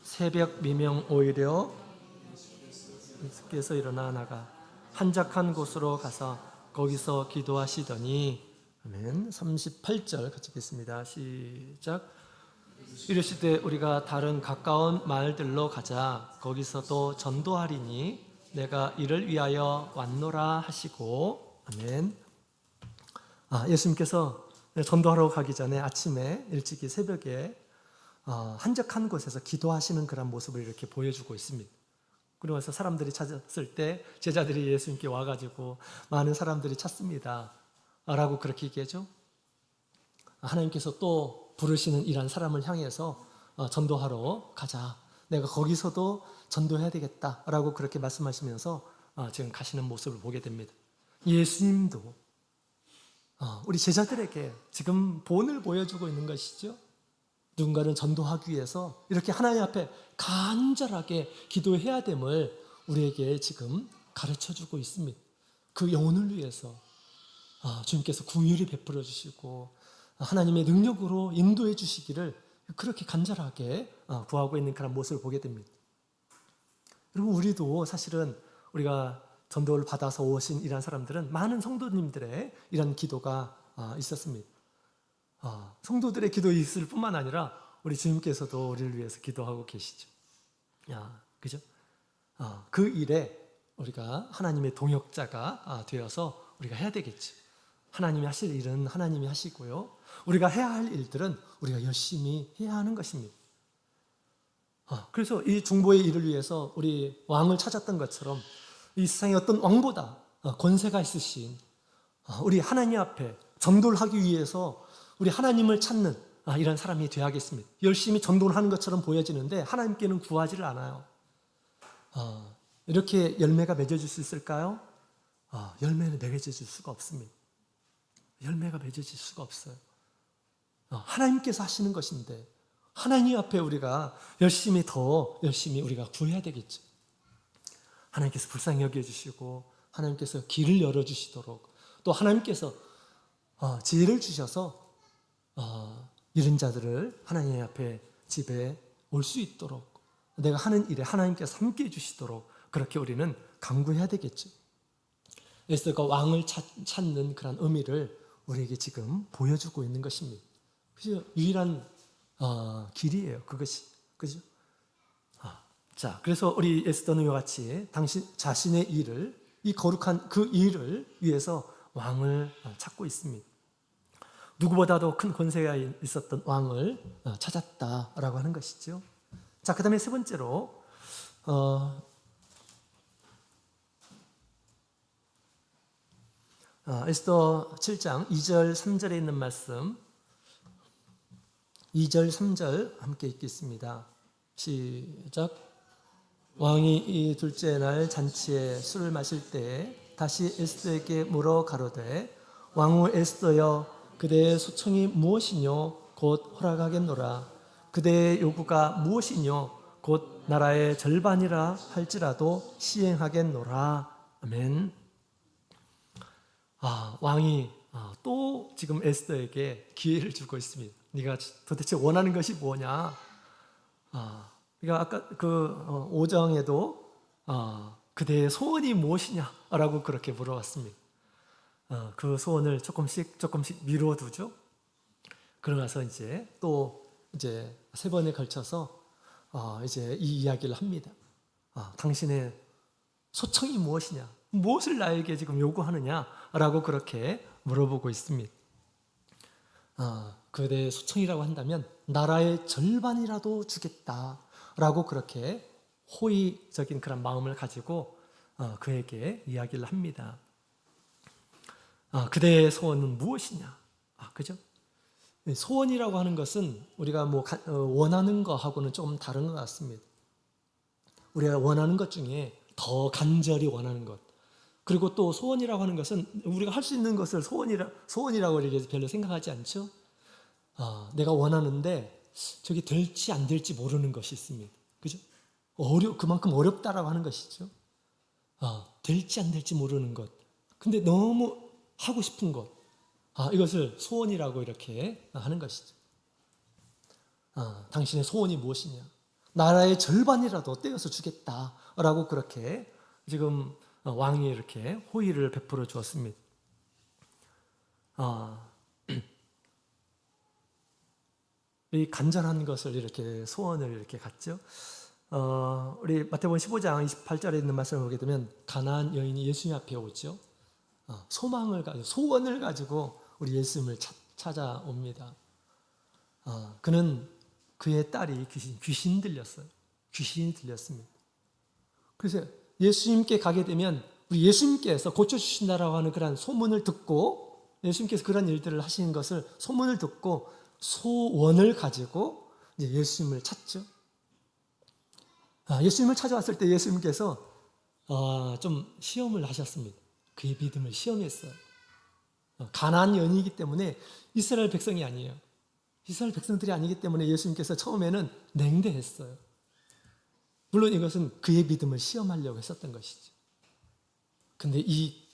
새벽 미명 오히려 예수께서 일어나 나가 한적한 곳으로 가서 거기서 기도하시더니 아멘. 38절 같이 읽겠습니다. 시작. 이르시되 우리가 다른 가까운 마을들로 가자. 거기서도 전도하리니 내가 이를 위하여 왔노라 하시고 아멘. 예수님께서 전도하러 가기 전에 아침에 일찍이 새벽에 한적한 곳에서 기도하시는 그런 모습을 이렇게 보여주고 있습니다. 그리고 나서 사람들이 찾았을 때 제자들이 예수님께 와가지고 많은 사람들이 찾습니다 라고 그렇게 얘기하죠. 하나님께서 또 부르시는 이런 사람을 향해서 전도하러 가자. 내가 거기서도 전도해야 되겠다 라고 그렇게 말씀하시면서 지금 가시는 모습을 보게 됩니다. 예수님도 우리 제자들에게 지금 본을 보여주고 있는 것이죠. 누군가를 전도하기 위해서 이렇게 하나님 앞에 간절하게 기도해야 됨을 우리에게 지금 가르쳐주고 있습니다. 그 영혼을 위해서 주님께서 긍휼히 베풀어 주시고 하나님의 능력으로 인도해 주시기를 그렇게 간절하게 구하고 있는 그런 모습을 보게 됩니다. 여러분, 우리도 사실은 우리가 전도를 받아서 오신 이런 사람들은 많은 성도님들의 이런 기도가 있었습니다. 성도들의 기도 있을 뿐만 아니라 우리 주님께서도 우리를 위해서 기도하고 계시죠. 그죠? 그 일에 우리가 하나님의 동역자가 되어서 우리가 해야 되겠죠. 하나님이 하실 일은 하나님이 하시고요. 우리가 해야 할 일들은 우리가 열심히 해야 하는 것입니다. 그래서 이 중보의 일을 위해서 우리 왕을 찾았던 것처럼 이 세상에 어떤 왕보다 권세가 있으신 우리 하나님 앞에 전도를 하기 위해서 우리 하나님을 찾는 이런 사람이 되어야겠습니다. 열심히 전도를 하는 것처럼 보여지는데 하나님께는 구하지를 않아요. 이렇게 열매가 맺어질 수 있을까요? 열매는 맺어질 수가 없습니다. 열매가 맺어질 수가 없어요. 하나님께서 하시는 것인데 하나님 앞에 우리가 더 열심히 우리가 구해야 되겠죠. 하나님께서 불쌍히 여겨주시고 하나님께서 길을 열어주시도록 또 하나님께서 지혜를 주셔서 이런 자들을 하나님 앞에 집에 올 수 있도록 내가 하는 일에 하나님께서 함께 해주시도록 그렇게 우리는 간구해야 되겠죠. 에스더가 왕을 찾는 그런 의미를 우리에게 지금 보여주고 있는 것입니다. 그죠? 유일한 길이에요. 그것이. 그죠? 자, 그래서 우리 에스더는 이와 같이 당신 자신의 일을 이 거룩한 그 일을 위해서 왕을 찾고 있습니다. 누구보다도 큰 권세가 있었던 왕을 찾았다라고 하는 것이죠. 자, 그 다음에 세 번째로 에스더 7장 2절 3절에 있는 말씀 2절 3절 함께 읽겠습니다. 시작. 왕이 이 둘째 날 잔치에 술을 마실 때에 다시 에스더에게 물어 가로되 왕후 에스더여 그대의 소청이 무엇이뇨 곧 허락하겠노라. 그대의 요구가 무엇이뇨 곧 나라의 절반이라 할지라도 시행하겠노라. 아멘. 왕이 또 지금 에스더에게 기회를 주고 있습니다. 네가 도대체 원하는 것이 뭐냐? 그러니까 아까 그 5장에도 그대의 소원이 무엇이냐라고 그렇게 물어봤습니다. 그 소원을 조금씩 미뤄두죠. 그러면서 이제 세 번에 걸쳐서 이제 이 이야기를 합니다. 당신의 소청이 무엇이냐? 무엇을 나에게 지금 요구하느냐라고 그렇게 물어보고 있습니다. 그대의 소청이라고 한다면 나라의 절반이라도 주겠다라고 그렇게 호의적인 그런 마음을 가지고 그에게 이야기를 합니다. 그대의 소원은 무엇이냐? 그죠? 소원이라고 하는 것은 우리가 원하는 거하고는 조금 다른 것 같습니다. 우리가 원하는 것 중에 더 간절히 원하는 것. 그리고 또 소원이라고 하는 것은 우리가 할 수 있는 것을 소원이라고 이렇게 별로 생각하지 않죠? 내가 원하는데 저게 될지 안 될지 모르는 것이 있습니다. 그죠? 그만큼 어렵다라고 하는 것이죠. 될지 안 될지 모르는 것. 근데 너무 하고 싶은 것. 이것을 소원이라고 이렇게 하는 것이죠. 당신의 소원이 무엇이냐? 나라의 절반이라도 떼어서 주겠다라고 그렇게 지금 왕이 이렇게 호의를 베풀어 주었습니다. 이 간절한 것을 이렇게 소원을 이렇게 갖죠. 우리 마태복음 15장 28절에 있는 말씀을 보게 되면 가나안 여인이 예수님 앞에 오죠. 소망을 가지고 소원을 가지고 우리 예수님을 찾아옵니다. 그는 그의 딸이 귀신 들렸어요. 귀신이 들렸습니다. 그래서 예수님께 가게 되면 우리 예수님께서 고쳐주신다라고 하는 그런 소문을 듣고 예수님께서 그런 일들을 하시는 것을 소문을 듣고 소원을 가지고 이제 예수님을 찾죠. 예수님을 찾아왔을 때 예수님께서 좀 시험을 하셨습니다. 그의 믿음을 시험했어요. 가나안 여인이기 때문에 이스라엘 백성이 아니에요. 이스라엘 백성들이 아니기 때문에 예수님께서 처음에는 냉대했어요. 물론 이것은 그의 믿음을 시험하려고 했었던 것이죠. 근데 이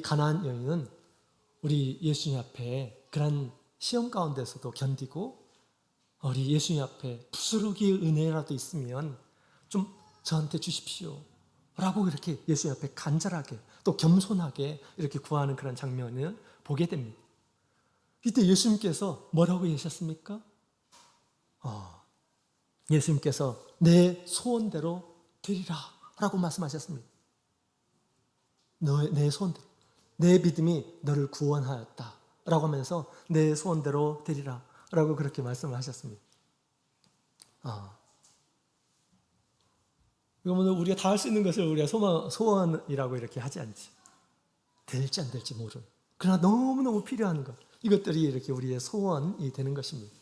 가나안 여인은 우리 예수님 앞에 그런 시험 가운데서도 견디고 우리 예수님 앞에 부스러기의 은혜라도 있으면 좀 저한테 주십시오 라고 이렇게 예수님 앞에 간절하게 또 겸손하게 이렇게 구하는 그런 장면을 보게 됩니다. 이때 예수님께서 뭐라고 하셨습니까? 예수님께서 내 소원대로 되리라 라고 말씀하셨습니다. 내 소원대로 내 믿음이 너를 구원하였다 라고 하면서 내 소원대로 되리라 라고 그렇게 말씀을 하셨습니다. 이거는 우리가 다 할 수 있는 것을 우리가 소원이라고 이렇게 하지 않지. 될지 안 될지 모르는. 그러나 너무너무 필요한 것. 이것들이 이렇게 우리의 소원이 되는 것입니다.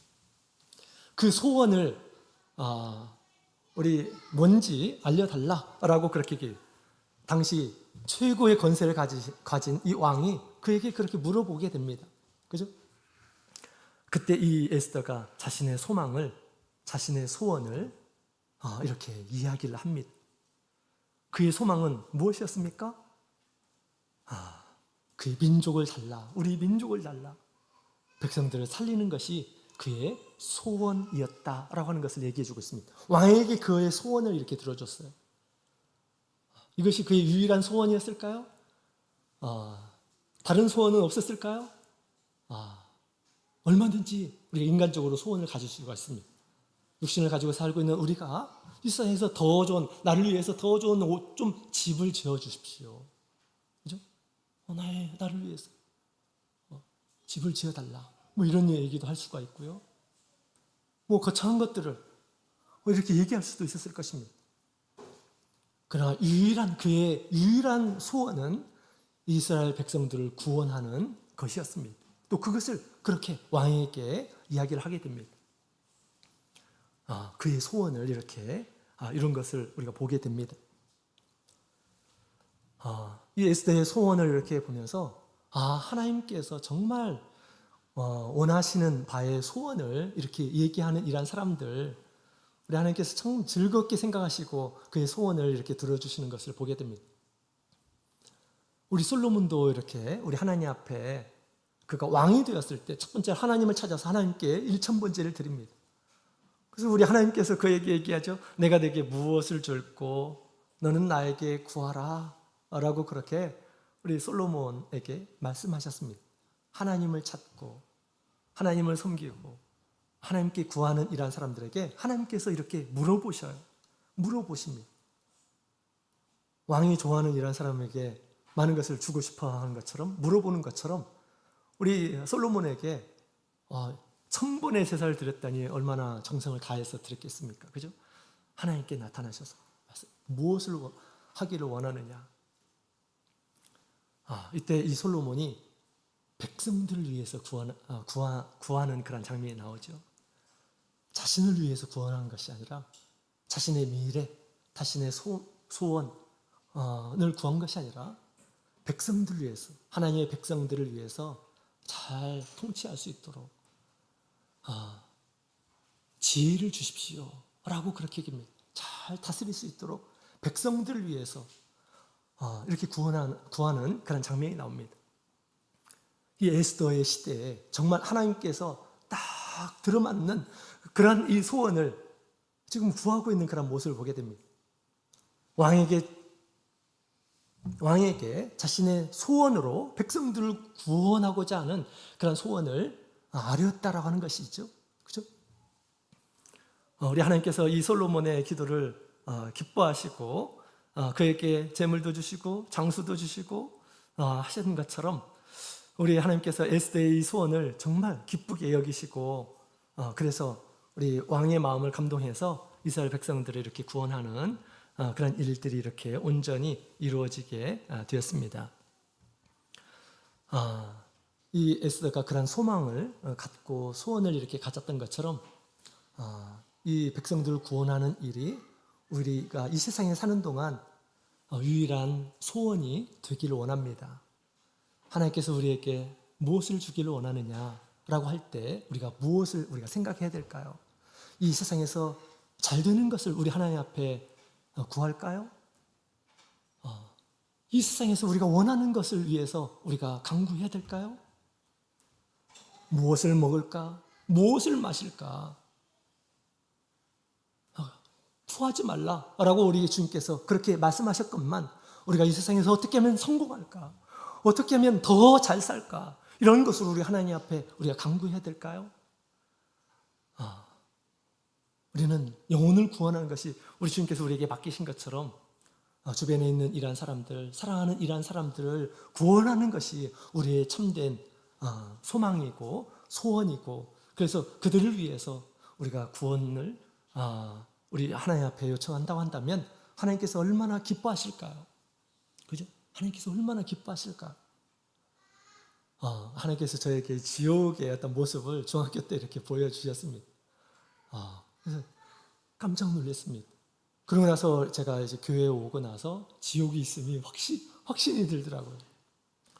그 소원을 우리 뭔지 알려달라라고 그렇게 당시 최고의 권세를 가진 이 왕이 그에게 그렇게 물어보게 됩니다. 그죠? 그때 이 에스더가 자신의 소망을 자신의 소원을 이렇게 이야기를 합니다. 그의 소망은 무엇이었습니까? 그의 민족을 살라, 우리 민족을 살라, 백성들을 살리는 것이 그의 소원이었다라고 하는 것을 얘기해 주고 있습니다. 왕에게 그의 소원을 이렇게 들어줬어요. 이것이 그의 유일한 소원이었을까요? 다른 소원은 없었을까요? 얼마든지 우리가 인간적으로 소원을 가질 수가 있습니다. 육신을 가지고 살고 있는 우리가 이 세상에서 더 좋은, 나를 위해서 더 좋은 좀 집을 지어 주십시오. 그죠? 나를 위해서 집을 지어 달라. 이런 얘기도 할 수가 있고요. 거창한 것들을 이렇게 얘기할 수도 있었을 것입니다. 그러나 그의 유일한 소원은 이스라엘 백성들을 구원하는 것이었습니다. 또 그것을 그렇게 왕에게 이야기를 하게 됩니다. 그의 소원을 이렇게 이런 것을 우리가 보게 됩니다. 이 에스더의 소원을 이렇게 보면서 하나님께서 정말 원하시는 바의 소원을 이렇게 얘기하는 이러한 사람들, 우리 하나님께서 참 즐겁게 생각하시고 그의 소원을 이렇게 들어주시는 것을 보게 됩니다. 우리 솔로몬도 이렇게 우리 하나님 앞에 그가 왕이 되었을 때 첫 번째 하나님을 찾아서 하나님께 일천번제를 드립니다. 그래서 우리 하나님께서 그에게 얘기하죠. 내가 네게 무엇을 줄고 너는 나에게 구하라 라고 그렇게 우리 솔로몬에게 말씀하셨습니다. 하나님을 찾고 하나님을 섬기고 하나님께 구하는 이러한 사람들에게 하나님께서 이렇게 물어보십니다. 왕이 좋아하는 이러한 사람에게 많은 것을 주고 싶어 하는 것처럼, 물어보는 것처럼 우리 솔로몬에게 1000번의 제사를 드렸다니 얼마나 정성을 다해서 드렸겠습니까? 그죠? 하나님께 나타나셔서 무엇을 하기를 원하느냐. 이때 이 솔로몬이 백성들을 위해서 구하는 그런 장면이 나오죠. 자신을 위해서 구원하는 것이 아니라 자신의 미래, 자신의 소원을 구한 것이 아니라 백성들을 위해서, 하나님의 백성들을 위해서 잘 통치할 수 있도록 지혜를 주십시오 라고 그렇게 얘기합니다. 잘 다스릴 수 있도록 백성들을 위해서 이렇게 구하는 그런 장면이 나옵니다. 이 에스더의 시대에 정말 하나님께서 딱 들어맞는 그런 이 소원을 지금 구하고 있는 그런 모습을 보게 됩니다. 왕에게 자신의 소원으로 백성들을 구원하고자 하는 그런 소원을 아뢰었다라고 하는 것이죠. 그죠? 우리 하나님께서 이 솔로몬의 기도를 기뻐하시고 그에게 재물도 주시고 장수도 주시고 하신 것처럼 우리 하나님께서 에스더의 이 소원을 정말 기쁘게 여기시고 그래서 우리 왕의 마음을 감동해서 이스라엘 백성들을 이렇게 구원하는 그런 일들이 이렇게 온전히 이루어지게 되었습니다. 이 에스더가 그런 소망을 갖고 소원을 이렇게 가졌던 것처럼 이 백성들을 구원하는 일이 우리가 이 세상에 사는 동안 유일한 소원이 되기를 원합니다. 하나님께서 우리에게 무엇을 주기를 원하느냐라고 할 때 우리가 무엇을 우리가 생각해야 될까요? 이 세상에서 잘 되는 것을 우리 하나님 앞에 구할까요? 이 세상에서 우리가 원하는 것을 위해서 우리가 간구해야 될까요? 무엇을 먹을까? 무엇을 마실까? 투하지 말라라고 우리 주님께서 그렇게 말씀하셨건만 우리가 이 세상에서 어떻게 하면 성공할까? 어떻게 하면 더 잘 살까? 이런 것을 우리 하나님 앞에 우리가 간구해야 될까요? 우리는 영혼을 구원하는 것이 우리 주님께서 우리에게 맡기신 것처럼 주변에 있는 이러한 사람들, 사랑하는 이러한 사람들을 구원하는 것이 우리의 참된 소망이고 소원이고 그래서 그들을 위해서 우리가 구원을 우리 하나님 앞에 요청한다고 한다면 하나님께서 얼마나 기뻐하실까요? 그죠? 하나님께서 얼마나 기뻐하실까? 하나님께서 저에게 지옥의 어떤 모습을 중학교 때 이렇게 보여주셨습니다. 그래서 깜짝 놀랐습니다. 그러고 나서 제가 이제 교회에 오고 나서 지옥이 있음이 확신이 들더라고요.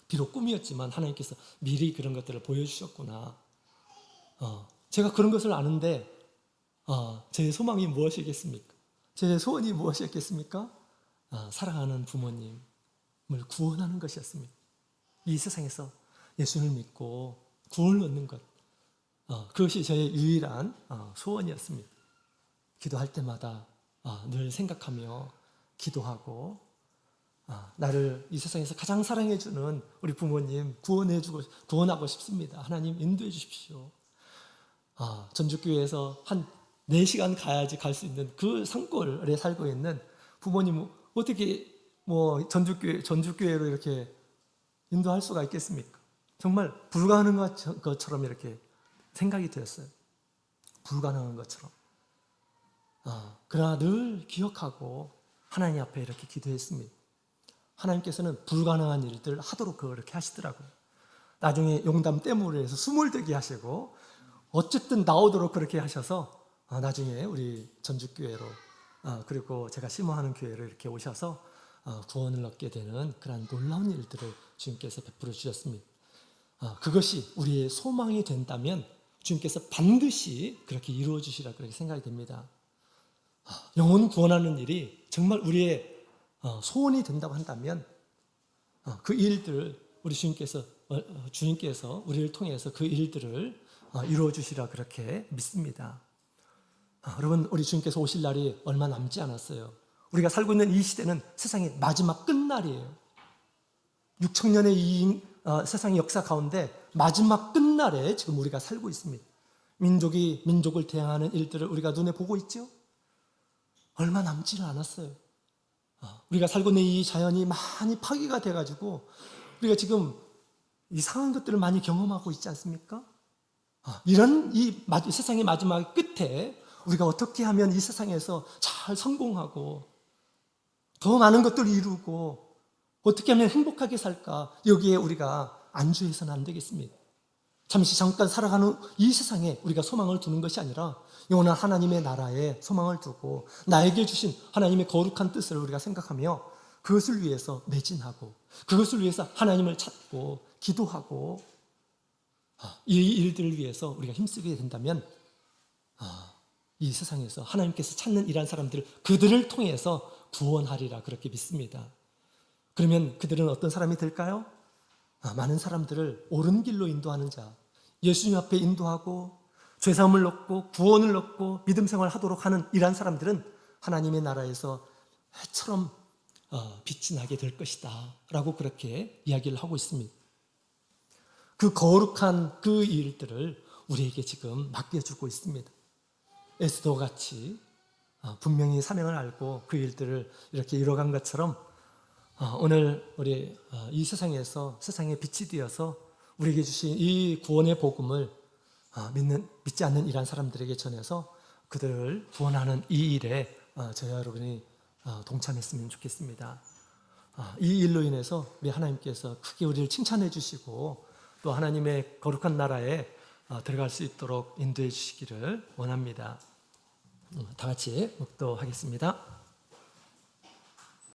비록 꿈이었지만 하나님께서 미리 그런 것들을 보여주셨구나. 제가 그런 것을 아는데 제 소망이 무엇이겠습니까? 제 소원이 무엇이었겠습니까? 사랑하는 부모님을 구원하는 것이었습니다. 이 세상에서 예수를 믿고 구원을 얻는 것, 그것이 저의 유일한 소원이었습니다. 기도할 때마다 늘 생각하며 기도하고, 나를 이 세상에서 가장 사랑해주는 우리 부모님 구원하고 싶습니다. 하나님 인도해 주십시오. 전주교회에서 한 4시간 가야지 갈 수 있는 그 산골에 살고 있는 부모님 어떻게 전주교회로 이렇게 인도할 수가 있겠습니까? 정말 불가능한 것처럼 이렇게 생각이 되었어요. 불가능한 것처럼. 그러나 늘 기억하고 하나님 앞에 이렇게 기도했습니다. 하나님께서는 불가능한 일들 하도록 그렇게 하시더라고요. 나중에 용담 댐으로 해서 숨을 들게 하시고 어쨌든 나오도록 그렇게 하셔서 나중에 우리 전주교회로 그리고 제가 심호하는 교회로 이렇게 오셔서 구원을 얻게 되는 그런 놀라운 일들을 주님께서 베풀어 주셨습니다. 그것이 우리의 소망이 된다면 주님께서 반드시 그렇게 이루어 주시라 그렇게 생각이 됩니다. 영혼 구원하는 일이 정말 우리의 소원이 된다고 한다면 그 일들 우리 주님께서 우리를 통해서 그 일들을 이루어 주시라 그렇게 믿습니다. 여러분, 우리 주님께서 오실 날이 얼마 남지 않았어요. 우리가 살고 있는 이 시대는 세상의 마지막 끝날이에요. 6,000년의 이 세상의 역사 가운데 마지막 끝날에 지금 우리가 살고 있습니다. 민족이 민족을 대항하는 일들을 우리가 눈에 보고 있죠. 얼마 남지는 않았어요. 우리가 살고 있는 이 자연이 많이 파괴가 돼가지고 우리가 지금 이상한 것들을 많이 경험하고 있지 않습니까? 이런 이 세상의 마지막 끝에 우리가 어떻게 하면 이 세상에서 잘 성공하고 더 많은 것들을 이루고 어떻게 하면 행복하게 살까? 여기에 우리가 안주해서는 안 되겠습니다. 잠깐 살아가는 이 세상에 우리가 소망을 두는 것이 아니라 영원한 하나님의 나라에 소망을 두고 나에게 주신 하나님의 거룩한 뜻을 우리가 생각하며 그것을 위해서 매진하고 그것을 위해서 하나님을 찾고 기도하고 이 일들을 위해서 우리가 힘쓰게 된다면 이 세상에서 하나님께서 찾는 이러한 사람들 그들을 통해서 구원하리라 그렇게 믿습니다. 그러면 그들은 어떤 사람이 될까요? 많은 사람들을 옳은 길로 인도하는 자, 예수님 앞에 인도하고 죄사함을 얻고 구원을 얻고 믿음 생활을 하도록 하는 이러한 사람들은 하나님의 나라에서 해처럼 빛이 나게 될 것이다 라고 그렇게 이야기를 하고 있습니다. 그 거룩한 그 일들을 우리에게 지금 맡겨주고 있습니다. 에스더같이 분명히 사명을 알고 그 일들을 이렇게 이뤄간 것처럼 오늘 우리 이 세상에서 세상에 빛이 되어서 우리에게 주신 이 구원의 복음을 믿지 않는 이러한 사람들에게 전해서 그들을 구원하는 이 일에 저와 여러분이 동참했으면 좋겠습니다. 이 일로 인해서 우리 하나님께서 크게 우리를 칭찬해 주시고 또 하나님의 거룩한 나라에 들어갈 수 있도록 인도해 주시기를 원합니다. 다 같이 묵도하겠습니다.